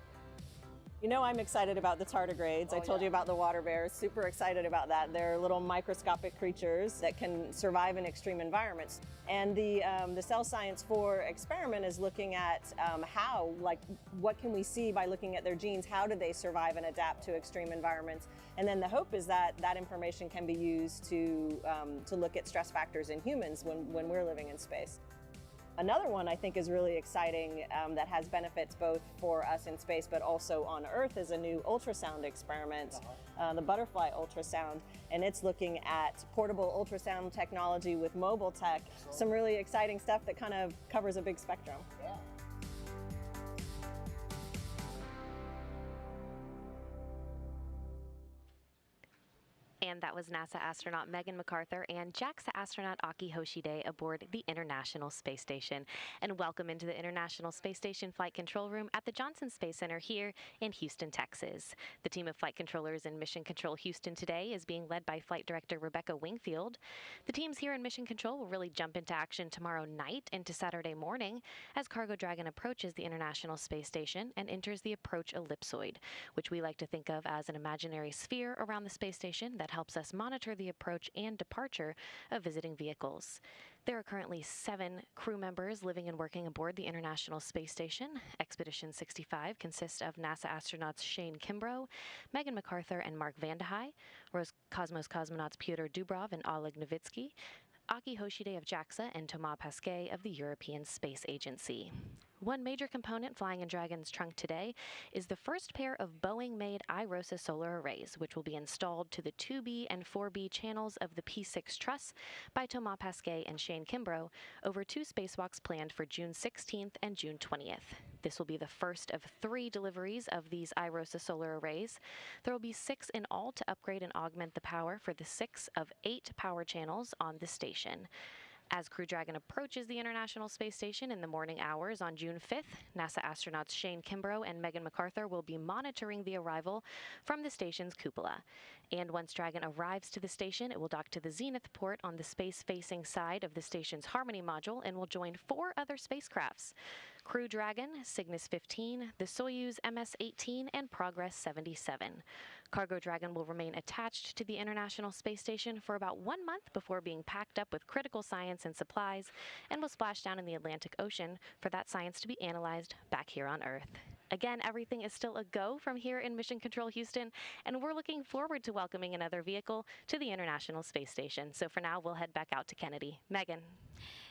You know I'm excited about the tardigrades. I told you about the water bears. Super excited about that. They're little microscopic creatures that can survive in extreme environments. And the cell science 4 experiment is looking at what can we see by looking at their genes? How do they survive and adapt to extreme environments? And then the hope is that that information can be used to look at stress factors in humans when we're living in space. Another one I think is really exciting that has benefits both for us in space but also on Earth is a new ultrasound experiment, the butterfly ultrasound, and it's looking at portable ultrasound technology with mobile tech. Some really exciting stuff that kind of covers a big spectrum. Yeah. And that was NASA astronaut Megan MacArthur and JAXA astronaut Aki Hoshide aboard the International Space Station. And welcome into the International Space Station Flight Control Room at the Johnson Space Center here in Houston, Texas. The team of flight controllers in Mission Control Houston today is being led by Flight Director Rebecca Wingfield. The teams here in Mission Control will really jump into action tomorrow night into Saturday morning as Cargo Dragon approaches the International Space Station and enters the approach ellipsoid, which we like to think of as an imaginary sphere around the space station that helps us monitor the approach and departure of visiting vehicles. There are currently 7 crew members living and working aboard the International Space Station. Expedition 65 consists of NASA astronauts Shane Kimbrough, Megan MacArthur, and Mark Vandehei, Roscosmos cosmonauts Pyotr Dubrov and Oleg Novitsky, Aki Hoshide of JAXA, and Thomas Pesquet of the European Space Agency. One major component flying in Dragon's trunk today is the first pair of Boeing-made iROSA solar arrays, which will be installed to the 2B and 4B channels of the P6 truss by Thomas Pesquet and Shane Kimbrough over 2 spacewalks planned for June 16th and June 20th. This will be the first of 3 deliveries of these iROSA solar arrays. There will be 6 in all to upgrade and augment the power for the 6 of 8 power channels on the station. As Crew Dragon approaches the International Space Station in the morning hours on June 5th, NASA astronauts Shane Kimbrough and Megan MacArthur will be monitoring the arrival from the station's cupola. And once Dragon arrives to the station, it will dock to the Zenith port on the space-facing side of the station's Harmony module and will join 4 other spacecrafts: Crew Dragon, Cygnus 15, the Soyuz MS-18, and Progress 77. Cargo Dragon will remain attached to the International Space Station for about 1 month before being packed up with critical science and supplies and will splash down in the Atlantic Ocean for that science to be analyzed back here on Earth. Again, everything is still a go from here in Mission Control Houston, and we're looking forward to welcoming another vehicle to the International Space Station. So for now, we'll head back out to Kennedy. Megan.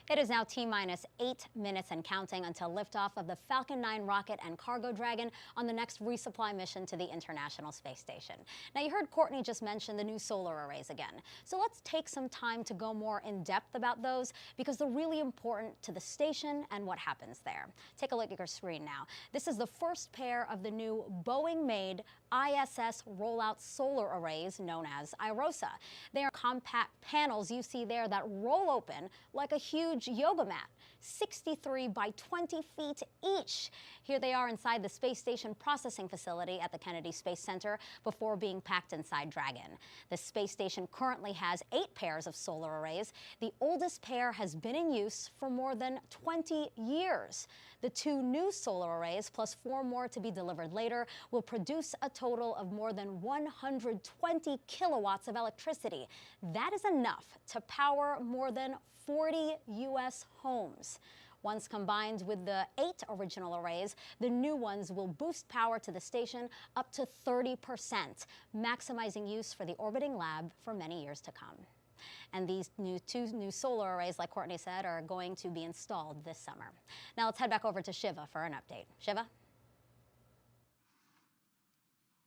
It is now T-minus 8 minutes and counting until liftoff of the Falcon 9 rocket and Cargo Dragon on the next resupply mission to the International Space Station. Now, you heard Courtney just mention the new solar arrays again. So let's take some time to go more in depth about those because they're really important to the station and what happens there. Take a look at your screen now. This is the first pair of the new Boeing-made ISS rollout solar arrays known as iROSA. They are compact panels you see there that roll open like a huge yoga mat, 63 by 20 feet each. Here they are inside the Space Station processing facility at the Kennedy Space Center before being packed inside Dragon. The space station currently has 8 pairs of solar arrays. The oldest pair has been in use for more than 20 years. The 2 new solar arrays, plus 4 more to be delivered later, will produce a total of more than 120 kilowatts of electricity. That is enough to power more than 40 U.S. homes. Once combined with the 8 original arrays, the new ones will boost power to the station up to 30%, maximizing use for the orbiting lab for many years to come. And these 2 new solar arrays, like Courtney said, are going to be installed this summer. Now let's head back over to Shiva for an update. Shiva?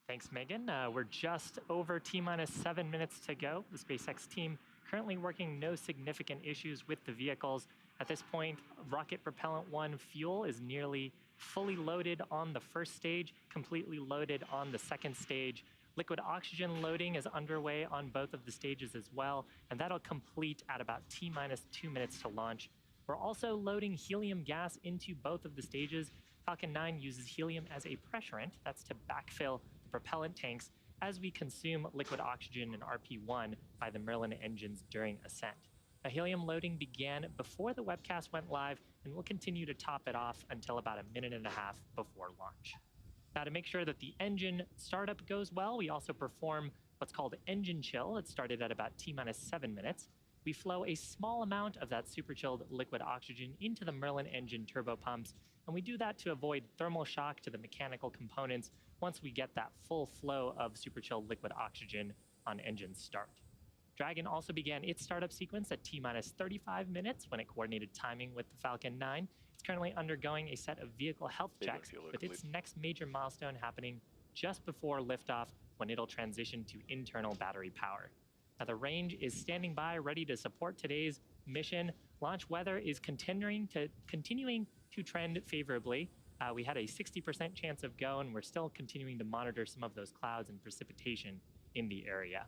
Thanks, Megan. We're just over T-minus 7 minutes to go. The SpaceX team currently working no significant issues with the vehicles. At this point, Rocket Propellant 1 fuel is nearly fully loaded on the first stage, completely loaded on the second stage. Liquid oxygen loading is underway on both of the stages as well, and that'll complete at about T-minus 2 minutes to launch. We're also loading helium gas into both of the stages. Falcon 9 uses helium as a pressurant, that's to backfill the propellant tanks as we consume liquid oxygen and RP-1 by the Merlin engines during ascent. Now, helium loading began before the webcast went live, and we'll continue to top it off until about a minute and a half before launch. Now, to make sure that the engine startup goes well, we also perform what's called engine chill. It started at about T-minus 7 minutes. We flow a small amount of that super chilled liquid oxygen into the Merlin engine turbopumps, and we do that to avoid thermal shock to the mechanical components once we get that full flow of super chilled liquid oxygen on engine start. Dragon also began its startup sequence at T-minus 35 minutes when it coordinated timing with the Falcon 9. It's currently undergoing a set of vehicle health checks, with its next major milestone happening just before liftoff when it'll transition to internal battery power. Now, the range is standing by, ready to support today's mission. Launch weather is continuing to trend favorably. We had a 60% chance of go, and we're still continuing to monitor some of those clouds and precipitation in the area.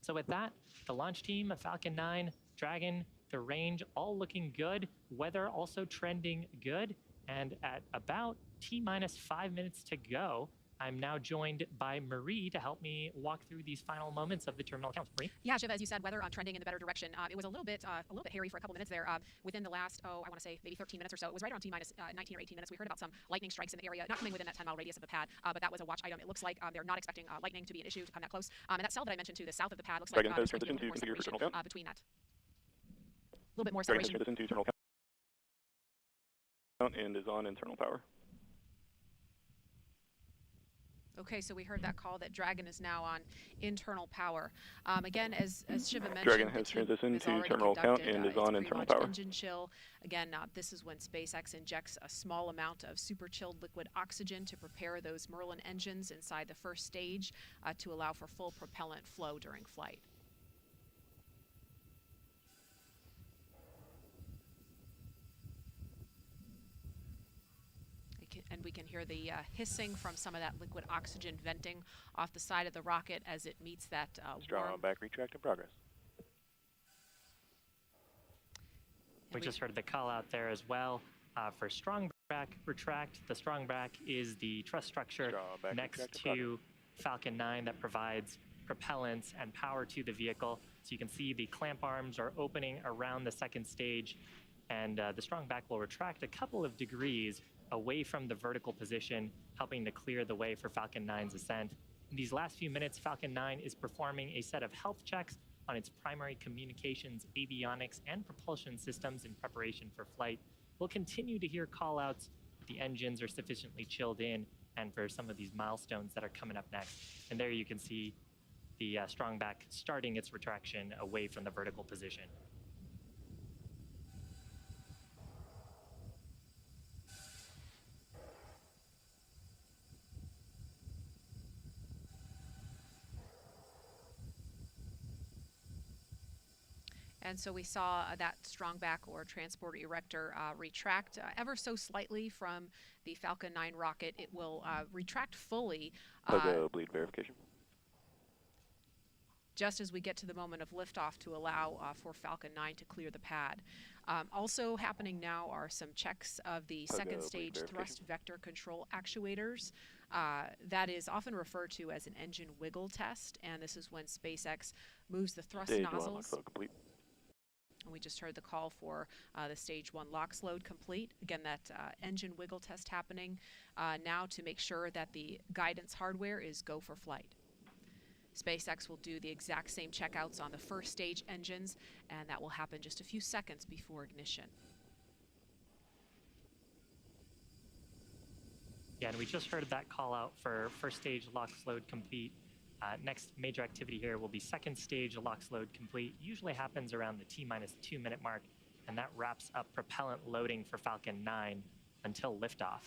So with that, the launch team of Falcon 9, Dragon, the range, all looking good. Weather also trending good. And at about T-minus 5 minutes to go, I'm now joined by Marie to help me walk through these final moments of the terminal count. Marie? Yeah, Shiv, as you said, weather trending in the better direction. It was a little bit hairy for a couple minutes there. Within the last, I want to say maybe 13 minutes or so, it was right around T-minus 19 or 18 minutes. We heard about some lightning strikes in the area, not coming within that 10-mile radius of the pad, but that was a watch item. It looks like they're not expecting lightning to be an issue to come that close. And that cell that I mentioned to the south of the pad looks like there's a little bit more separation between that. A little bit more separation. Dragon has transitioned to internal count and is on internal power. Okay, so we heard that call that Dragon is now on internal power. Again, as Shiva mentioned, Dragon has transitioned to terminal count and is on internal power. Engine chill. Again, this is when SpaceX injects a small amount of super chilled liquid oxygen to prepare those Merlin engines inside the first stage to allow for full propellant flow during flight. And we can hear the hissing from some of that liquid oxygen venting off the side of the rocket as it meets that Strong back retract in progress. We just heard the call out there as well for strong back retract. The strong back is the truss structure next to Falcon 9 that provides propellants and power to the vehicle. So you can see the clamp arms are opening around the second stage, and the strong back will retract a couple of degrees away from the vertical position, helping to clear the way for Falcon 9's ascent. In these last few minutes, Falcon 9 is performing a set of health checks on its primary communications, avionics, and propulsion systems in preparation for flight. We'll continue to hear call-outs that the engines are sufficiently chilled in and for some of these milestones that are coming up next. And there you can see the strong back starting its retraction away from the vertical position. And so we saw that strong back or transport erector retract ever so slightly from the Falcon 9 rocket. It will retract fully. Bleed verification. Just as we get to the moment of liftoff to allow for Falcon 9 to clear the pad. Also happening now are some checks of the second stage thrust vector control actuators. That is often referred to as an engine wiggle test, and this is when SpaceX moves the thrust nozzles. And we just heard the call for the stage 1 LOX load complete. Again, that engine wiggle test happening now to make sure that the guidance hardware is go for flight. SpaceX will do the exact same checkouts on the first stage engines, and that will happen just a few seconds before ignition. Yeah, and we just heard that call out for first stage LOX load complete. Next major activity here will be second stage LOX load complete. Usually happens around the T-minus 2 minute mark, and that wraps up propellant loading for Falcon 9 until liftoff.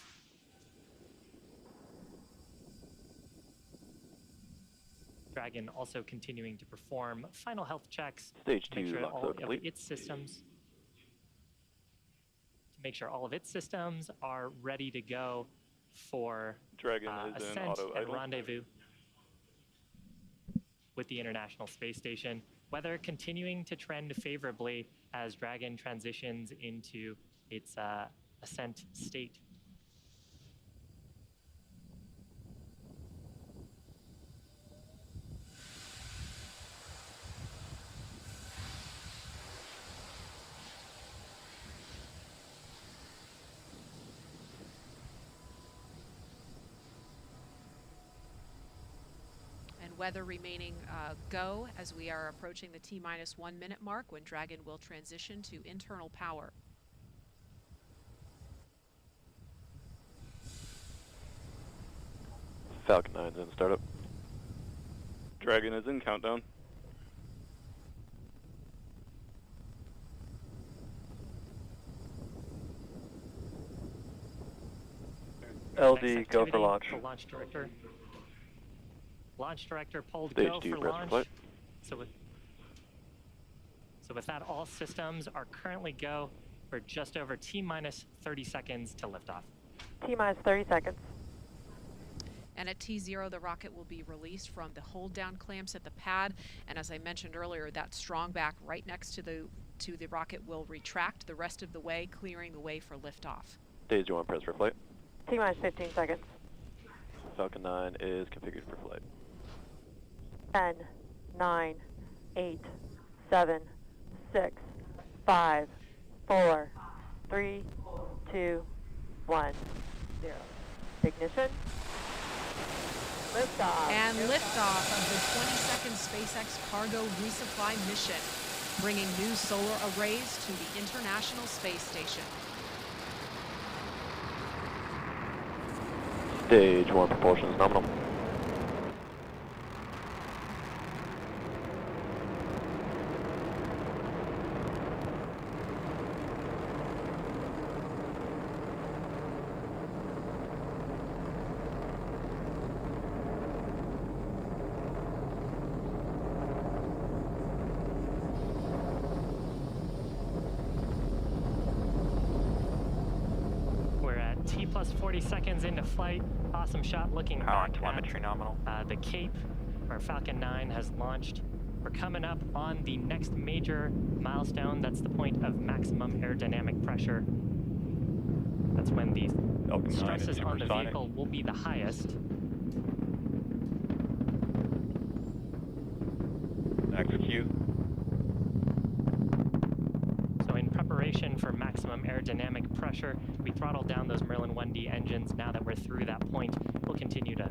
Dragon also continuing to perform final health checks Stage to make 2 sure LOX all load of complete. its systems are ready to go for Dragon is in ascent auto and idle. rendezvous. with the International Space Station, weather continuing to trend favorably as Dragon transitions into its ascent state. Weather remaining go as we are approaching the T-minus 1 minute mark when Dragon will transition to internal power. Falcon 9's in startup. Dragon is in countdown. LD, go for launch. The launch director. Launch director pulled Stage go 2, for press launch. flight. So with that, all systems are currently go for just over T-minus 30 seconds to liftoff. T-minus 30 seconds. And at T0, the rocket will be released from the hold down clamps at the pad. And as I mentioned earlier, that strong back right next to the rocket will retract the rest of the way, clearing the way for liftoff. Stage 1, press for flight. T-minus 15 seconds. Falcon 9 is configured for flight. 10, 9, 8, 7, 6, 5, 4, 3, 2, 1, 0. Ignition. Liftoff. And liftoff of the 22nd SpaceX cargo resupply mission, bringing new solar arrays to the International Space Station. Stage 1, propulsion is nominal. T-plus 40 seconds into flight. Awesome shot looking Power back and telemetry nominal. The Cape, where Falcon 9 has launched. We're coming up on the next major milestone. That's the point of maximum aerodynamic pressure. That's when the stresses on the vehicle will be the highest. Execute. So in preparation for maximum aerodynamic pressure, we throttled down those Merlin 1D engines. Now that we're through that point,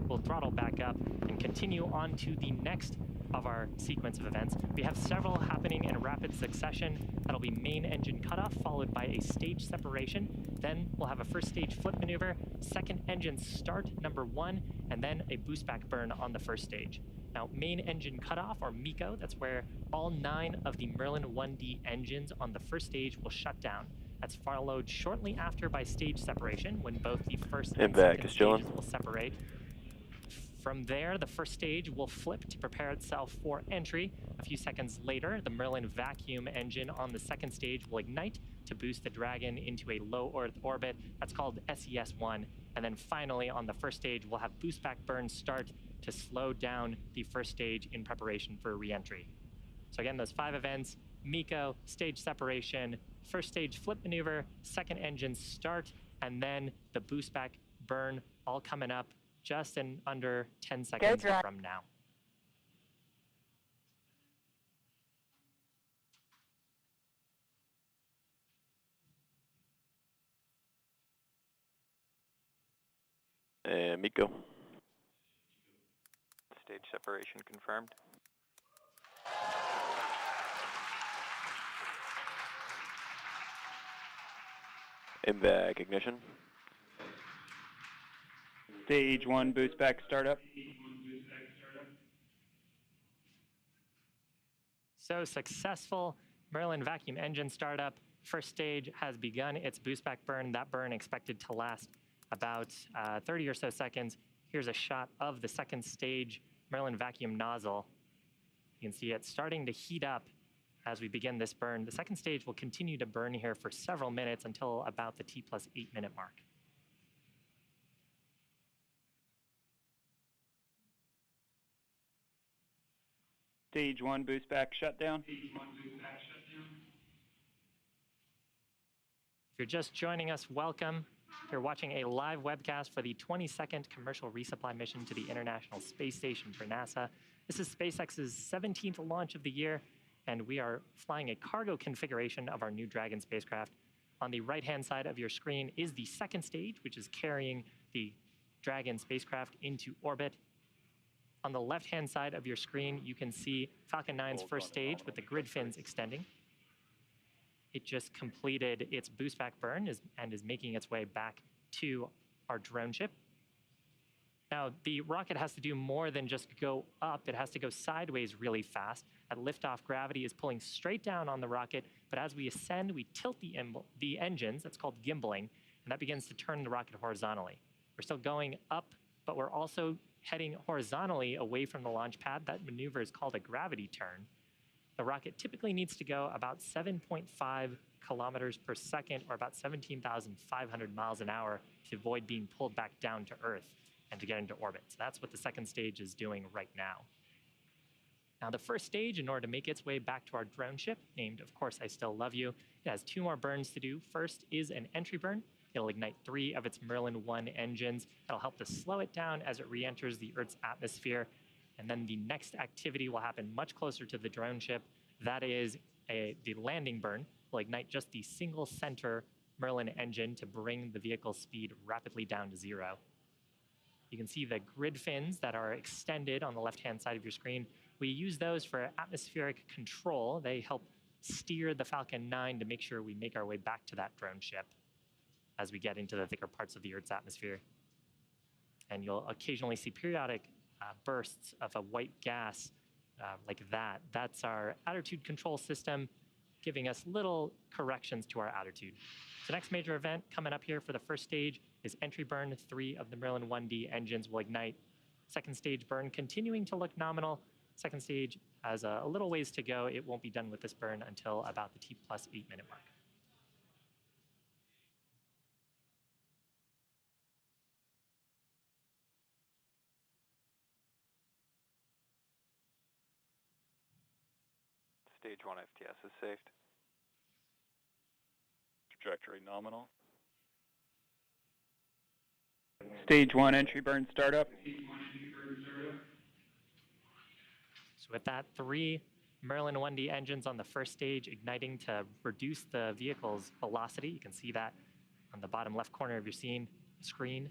we'll throttle back up and continue on to the next of our sequence of events. We have several happening in rapid succession. That'll be main engine cutoff, followed by a stage separation. Then we'll have a first stage flip maneuver, second engine start, number 1, and then a boost back burn on the first stage. Now, main engine cutoff, or MECO, that's where all 9 of the Merlin 1D engines on the first stage will shut down. That's followed shortly after by stage separation, when both the first and second stages will separate. From there, the first stage will flip to prepare itself for entry. A few seconds later, the Merlin vacuum engine on the second stage will ignite to boost the Dragon into a low Earth orbit. That's called SES-1. And then finally, on the first stage, we'll have boost back burn start to slow down the first stage in preparation for re-entry. So again, those 5 events: MECO, stage separation, first stage flip maneuver, second engine start, and then the boost back burn, all coming up just in under 10 seconds from now. And MECO. Stage separation confirmed. MVAC ignition. Stage 1 boost back startup. So successful Merlin vacuum engine startup. First stage has begun its boost back burn. That burn expected to last about 30 or so seconds. Here's a shot of the second stage Merlin vacuum nozzle. You can see it starting to heat up as we begin this burn. The second stage will continue to burn here for several minutes until about the T+8 minute mark. Stage 1 boost back shutdown. If you're just joining us, welcome. You're watching a live webcast for the 22nd commercial resupply mission to the International Space Station for NASA. This is SpaceX's 17th launch of the year, and we are flying a cargo configuration of our New Dragon spacecraft. On the right-hand side of your screen is the second stage, which is carrying the Dragon spacecraft into orbit. On the left-hand side of your screen, you can see Falcon 9's first stage with the grid fins extending. It just completed its boost back burn and is making its way back to our drone ship. Now, the rocket has to do more than just go up. It has to go sideways really fast. At liftoff, gravity is pulling straight down on the rocket, but as we ascend, we tilt the engines. That's called gimbaling, and that begins to turn the rocket horizontally. We're still going up, but we're also heading horizontally away from the launch pad. That maneuver is called a gravity turn. The rocket typically needs to go about 7.5 kilometers per second, or about 17,500 miles an hour, to avoid being pulled back down to Earth and to get into orbit. So that's what the second stage is doing right now. Now, the first stage, in order to make its way back to our drone ship, named, of course, I Still Love You, it has two more burns to do. First is an entry burn. It'll ignite 3 of its Merlin 1 engines. That'll help to slow it down as it re-enters the Earth's atmosphere. And then the next activity will happen much closer to the drone ship. That is the landing burn. Will ignite just the single center Merlin engine to bring the vehicle's speed rapidly down to 0. You can see the grid fins that are extended on the left-hand side of your screen. We use those for atmospheric control. They help steer the Falcon 9 to make sure we make our way back to that drone ship as we get into the thicker parts of the Earth's atmosphere. And you'll occasionally see periodic bursts of a white gas like that. That's our attitude control system, giving us little corrections to our attitude. The next major event coming up here for the first stage is entry burn. 3 of the Merlin 1D engines will ignite. Second stage burn continuing to look nominal. Second stage has a little ways to go. It won't be done with this burn until about the T+8 minute mark. Stage 1 FTS is saved. Trajectory nominal. Stage 1 entry burn startup. So with that, 3 Merlin 1D engines on the first stage igniting to reduce the vehicle's velocity. You can see that on the bottom left corner of your screen.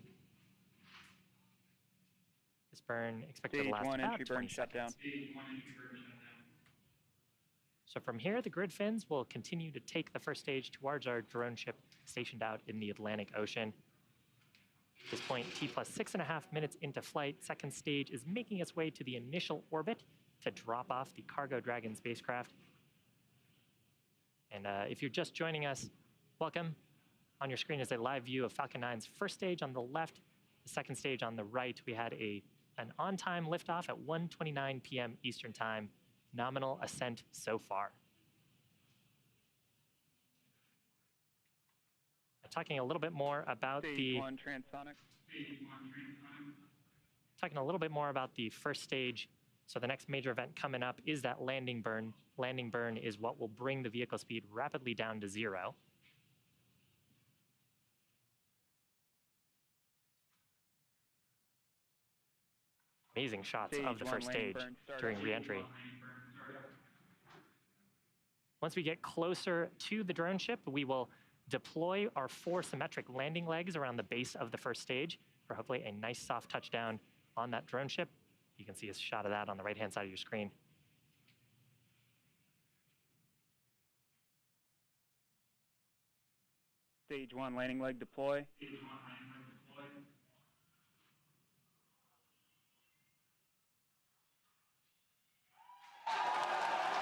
This burn expected to last about 20 seconds. So from here, the grid fins will continue to take the first stage towards our drone ship stationed out in the Atlantic Ocean. At this point, T+6.5 minutes into flight, second stage is making its way to the initial orbit to drop off the Cargo Dragon spacecraft. And if you're just joining us, welcome. On your screen is a live view of Falcon 9's first stage on the left, the second stage on the right. We had an on-time liftoff at 1:29 p.m. Eastern Time. Nominal ascent so far. Talking a little bit more about Stage 1 transonic. Talking a little bit more about the first stage. So the next major event coming up is that landing burn. Landing burn is what will bring the vehicle speed rapidly down to 0. Amazing shots of the first stage during re-entry. Once we get closer to the drone ship, we will deploy our 4 symmetric landing legs around the base of the first stage for hopefully a nice soft touchdown on that drone ship. You can see a shot of that on the right-hand side of your screen. Stage 1 landing leg deploy.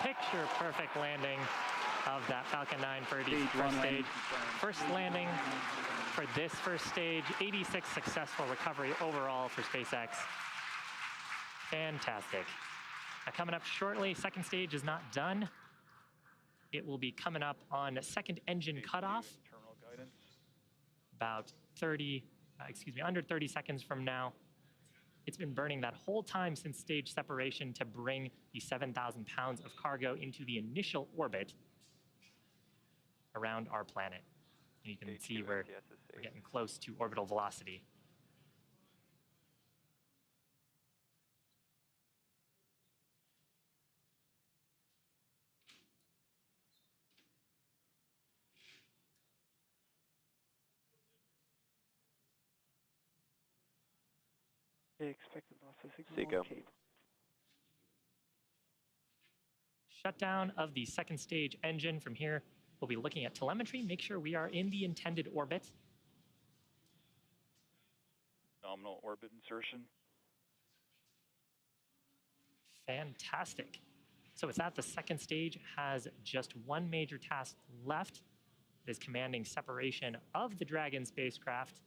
Picture perfect landing of that Falcon 9 for the first stage. First landing for this first stage. 86 successful recovery overall for SpaceX. Fantastic. Now coming up shortly, second stage is not done. It will be coming up on second engine cutoff. About under 30 seconds from now. It's been burning that whole time since stage separation to bring the 7,000 pounds of cargo into the initial orbit around our planet. And you can see we're getting close to orbital velocity. Expected loss of signal. Seco. Shutdown of the second stage engine. From here, we'll be looking at telemetry, make sure we are in the intended orbit. Nominal orbit insertion. Fantastic. So with that, the second stage has just one major task left. It is commanding separation of the Dragon spacecraft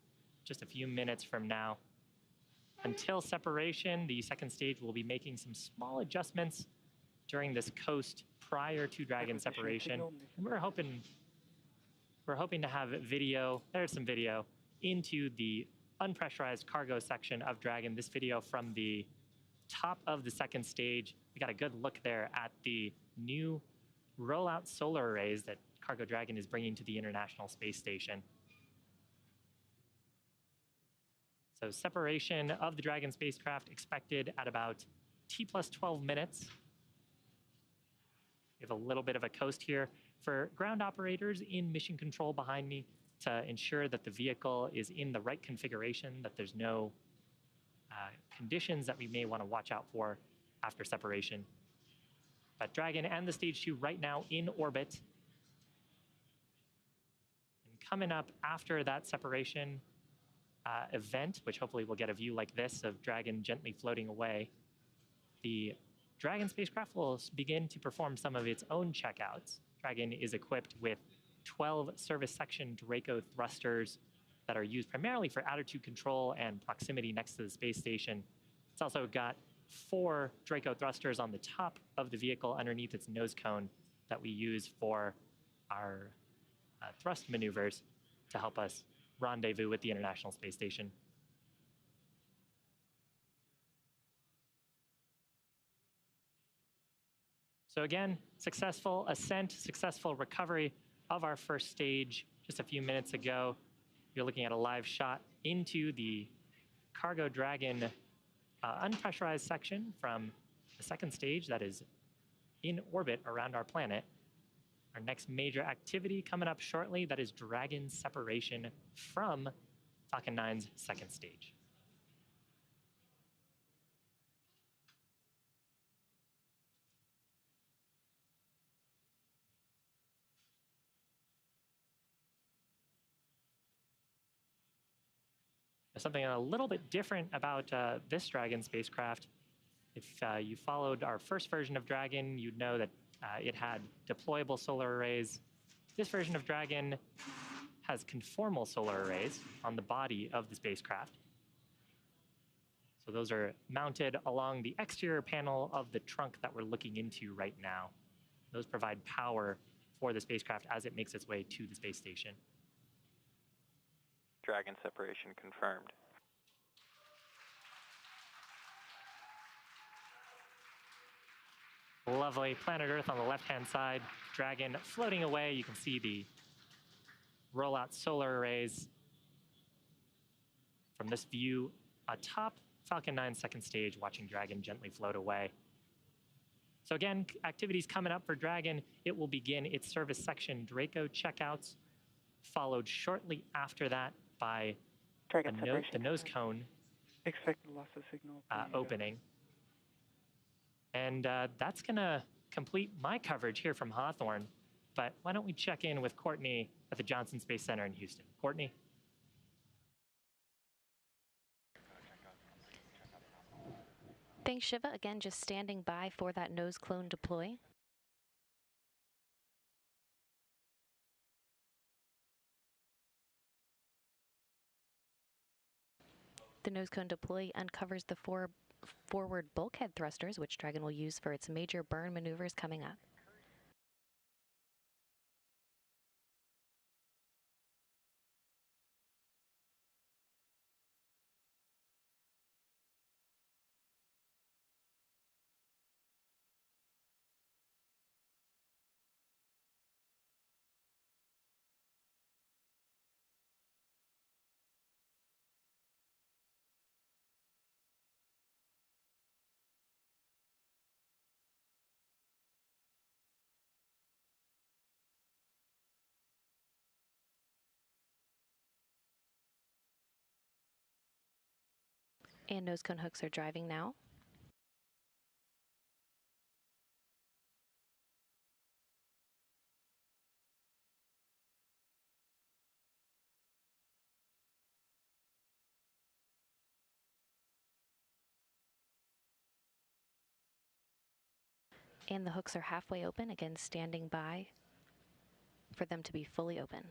just a few minutes from now. Until separation, the second stage will be making some small adjustments during this coast prior to Dragon separation. And we're hoping to have video, there's some video, into the unpressurized cargo section of Dragon. This video from the top of the second stage. We got a good look there at the new rollout solar arrays that Cargo Dragon is bringing to the International Space Station. So separation of the Dragon spacecraft expected at about T+12 minutes. We have a little bit of a coast here for ground operators in mission control behind me to ensure that the vehicle is in the right configuration, that there's no conditions that we may want to watch out for after separation. But Dragon and the Stage 2 right now in orbit. And coming up after that separation event, which hopefully we'll get a view like this of Dragon gently floating away, the Dragon spacecraft will begin to perform some of its own checkouts. Dragon is equipped with 12 service section Draco thrusters that are used primarily for attitude control and proximity next to the space station. It's also got 4 Draco thrusters on the top of the vehicle underneath its nose cone that we use for our thrust maneuvers to help us rendezvous with the International Space Station. So again, successful ascent, successful recovery of our first stage just a few minutes ago. You're looking at a live shot into the Cargo Dragon unpressurized section from the second stage that is in orbit around our planet. Our next major activity coming up shortly, that is Dragon separation from Falcon 9's second stage. Something a little bit different about this Dragon spacecraft. If you followed our first version of Dragon, you'd know that it had deployable solar arrays. This version of Dragon has conformal solar arrays on the body of the spacecraft. So those are mounted along the exterior panel of the trunk that we're looking into right now. Those provide power for the spacecraft as it makes its way to the space station. Dragon separation confirmed. Lovely planet Earth on the left-hand side, Dragon floating away. You can see the rollout solar arrays from this view atop Falcon 9 second stage, watching Dragon gently float away. So again, activities coming up for Dragon. It will begin its service section Draco checkouts, followed shortly after that by the nose cone Expected loss of signal. opening. And that's going to complete my coverage here from Hawthorne. But why don't we check in with Courtney at the Johnson Space Center in Houston. Courtney? Thanks, Shiva. Again, just standing by for that nose cone deploy. The nose cone deploy uncovers the 4 forward bulkhead thrusters, which Dragon will use for its major burn maneuvers coming up. And nose cone hooks are driving now. And the hooks are halfway open, again standing by for them to be fully open.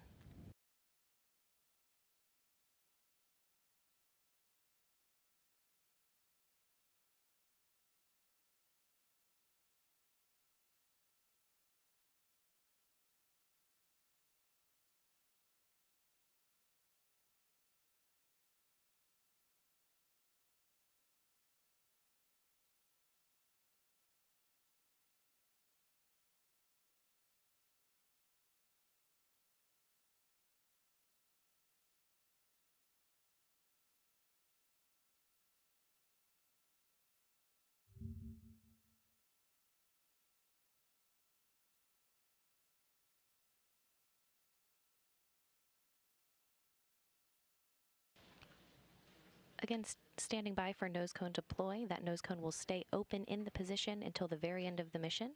Again, standing by for nose cone deploy. That nose cone will stay open in the position until the very end of the mission.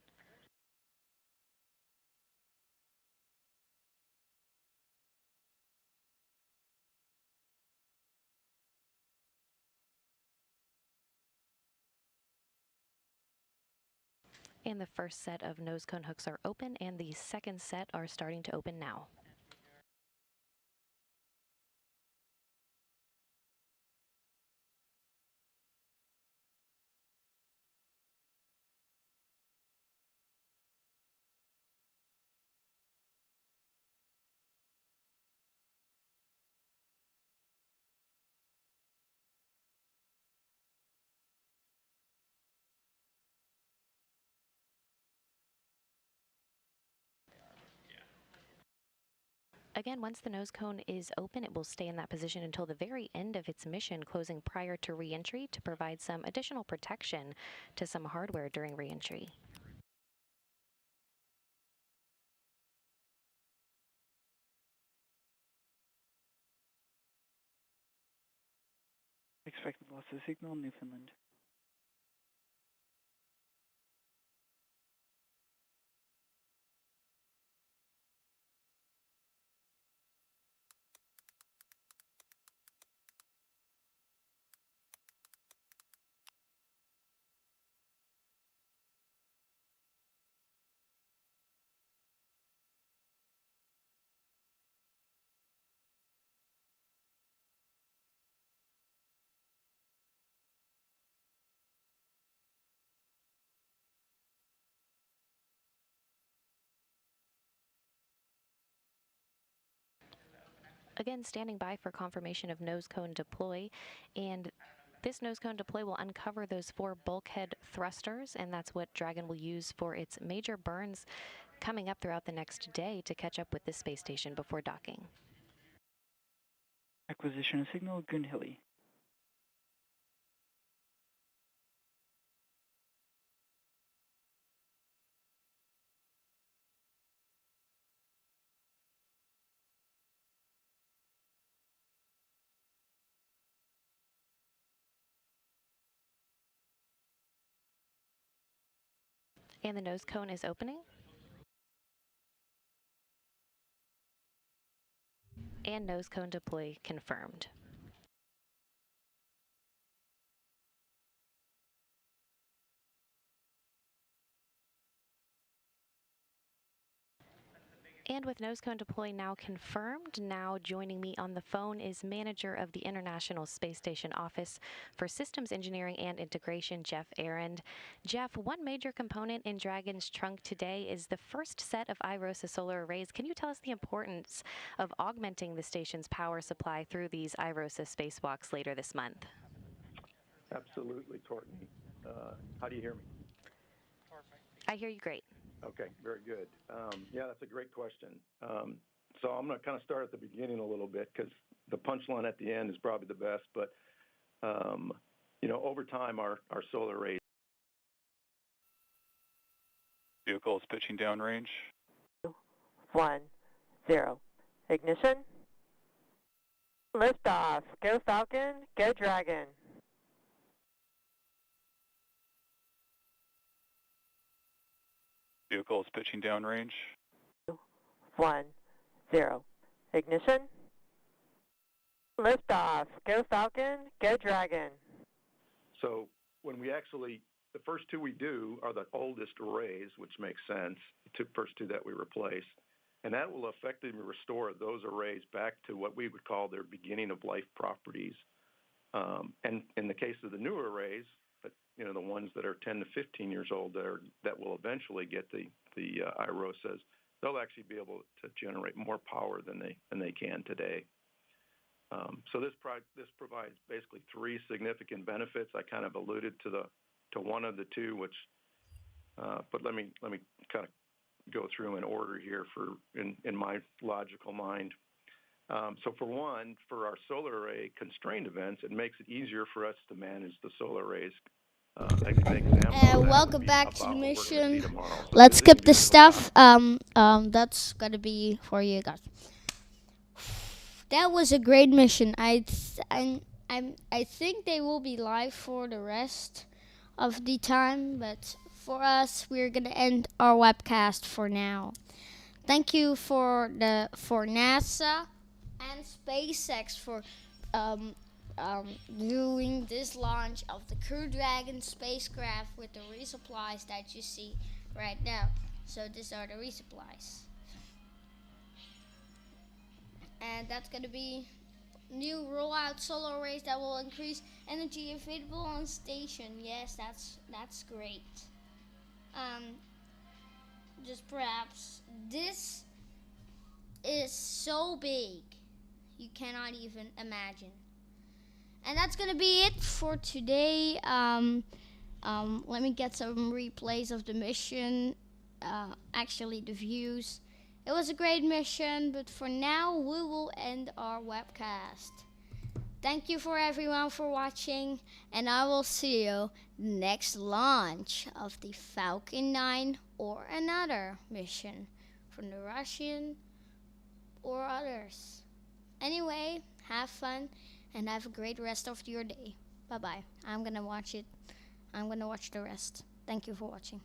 And the first set of nose cone hooks are open, and the second set are starting to open now. Again, once the nose cone is open, it will stay in that position until the very end of its mission, closing prior to re-entry to provide some additional protection to some hardware during re-entry. Expected loss of signal, Newfoundland. Again, standing by for confirmation of nose cone deploy, and this nose cone deploy will uncover those 4 bulkhead thrusters, and that's what Dragon will use for its major burns coming up throughout the next day to catch up with the space station before docking. Acquisition of signal, Goonhilly. And the nose cone is opening. And nose cone deploy confirmed. And with nose cone deploy now confirmed, now joining me on the phone is manager of the International Space Station Office for Systems Engineering and Integration, Jeff Arend. Jeff, one major component in Dragon's trunk today is the first set of iROSA solar arrays. Can you tell us the importance of augmenting the station's power supply through these iROSA spacewalks later this month? Absolutely, Courtney. How do you hear me? I hear you great. Okay, very good. Yeah, that's a great question. So I'm going to kind of start at the beginning a little bit because the punchline at the end is probably the best. But, over time, our solar arrays. Vehicle is pitching downrange. 1, 0. Ignition. Liftoff. Go Falcon. Go Dragon. Vehicle is pitching downrange. 1, 0. Ignition. Liftoff. Go Falcon, go Dragon. So when we actually, the first two we do are the oldest arrays, which makes sense, the first two that we replace. And that will effectively restore those arrays back to what we would call their beginning of life properties. And in the case of the newer arrays, the ones that are 10 to 15 years old that will eventually get the IROSAs, they'll actually be able to generate more power than they can today. So this provides basically three significant benefits. I kind of alluded to one of the two, which, but let me kind of go through in order here in my logical mind. So for one, for our solar array constrained events, it makes it easier for us to manage the solar arrays. Welcome back to the mission. Let's skip the stuff. That's gonna be for you guys. That was a great mission. I think they will be live for the rest of the time, but for us, we're gonna end our webcast for now. Thank you for NASA and SpaceX for doing this launch of the Crew Dragon spacecraft with the resupplies that you see right now. So these are the resupplies. And that's going to be new rollout solar arrays that will increase energy available on station. Yes, that's great. Just perhaps this is so big you cannot even imagine. And that's gonna be it for today. Let me get some replays of the mission. Actually, the views. It was a great mission, but for now, we will end our webcast. Thank you for everyone for watching, and I will see you next launch of the Falcon 9 or another mission from the Russian or others. Anyway, have fun and have a great rest of your day. Bye-bye. I'm gonna watch it. I'm gonna watch the rest. Thank you for watching.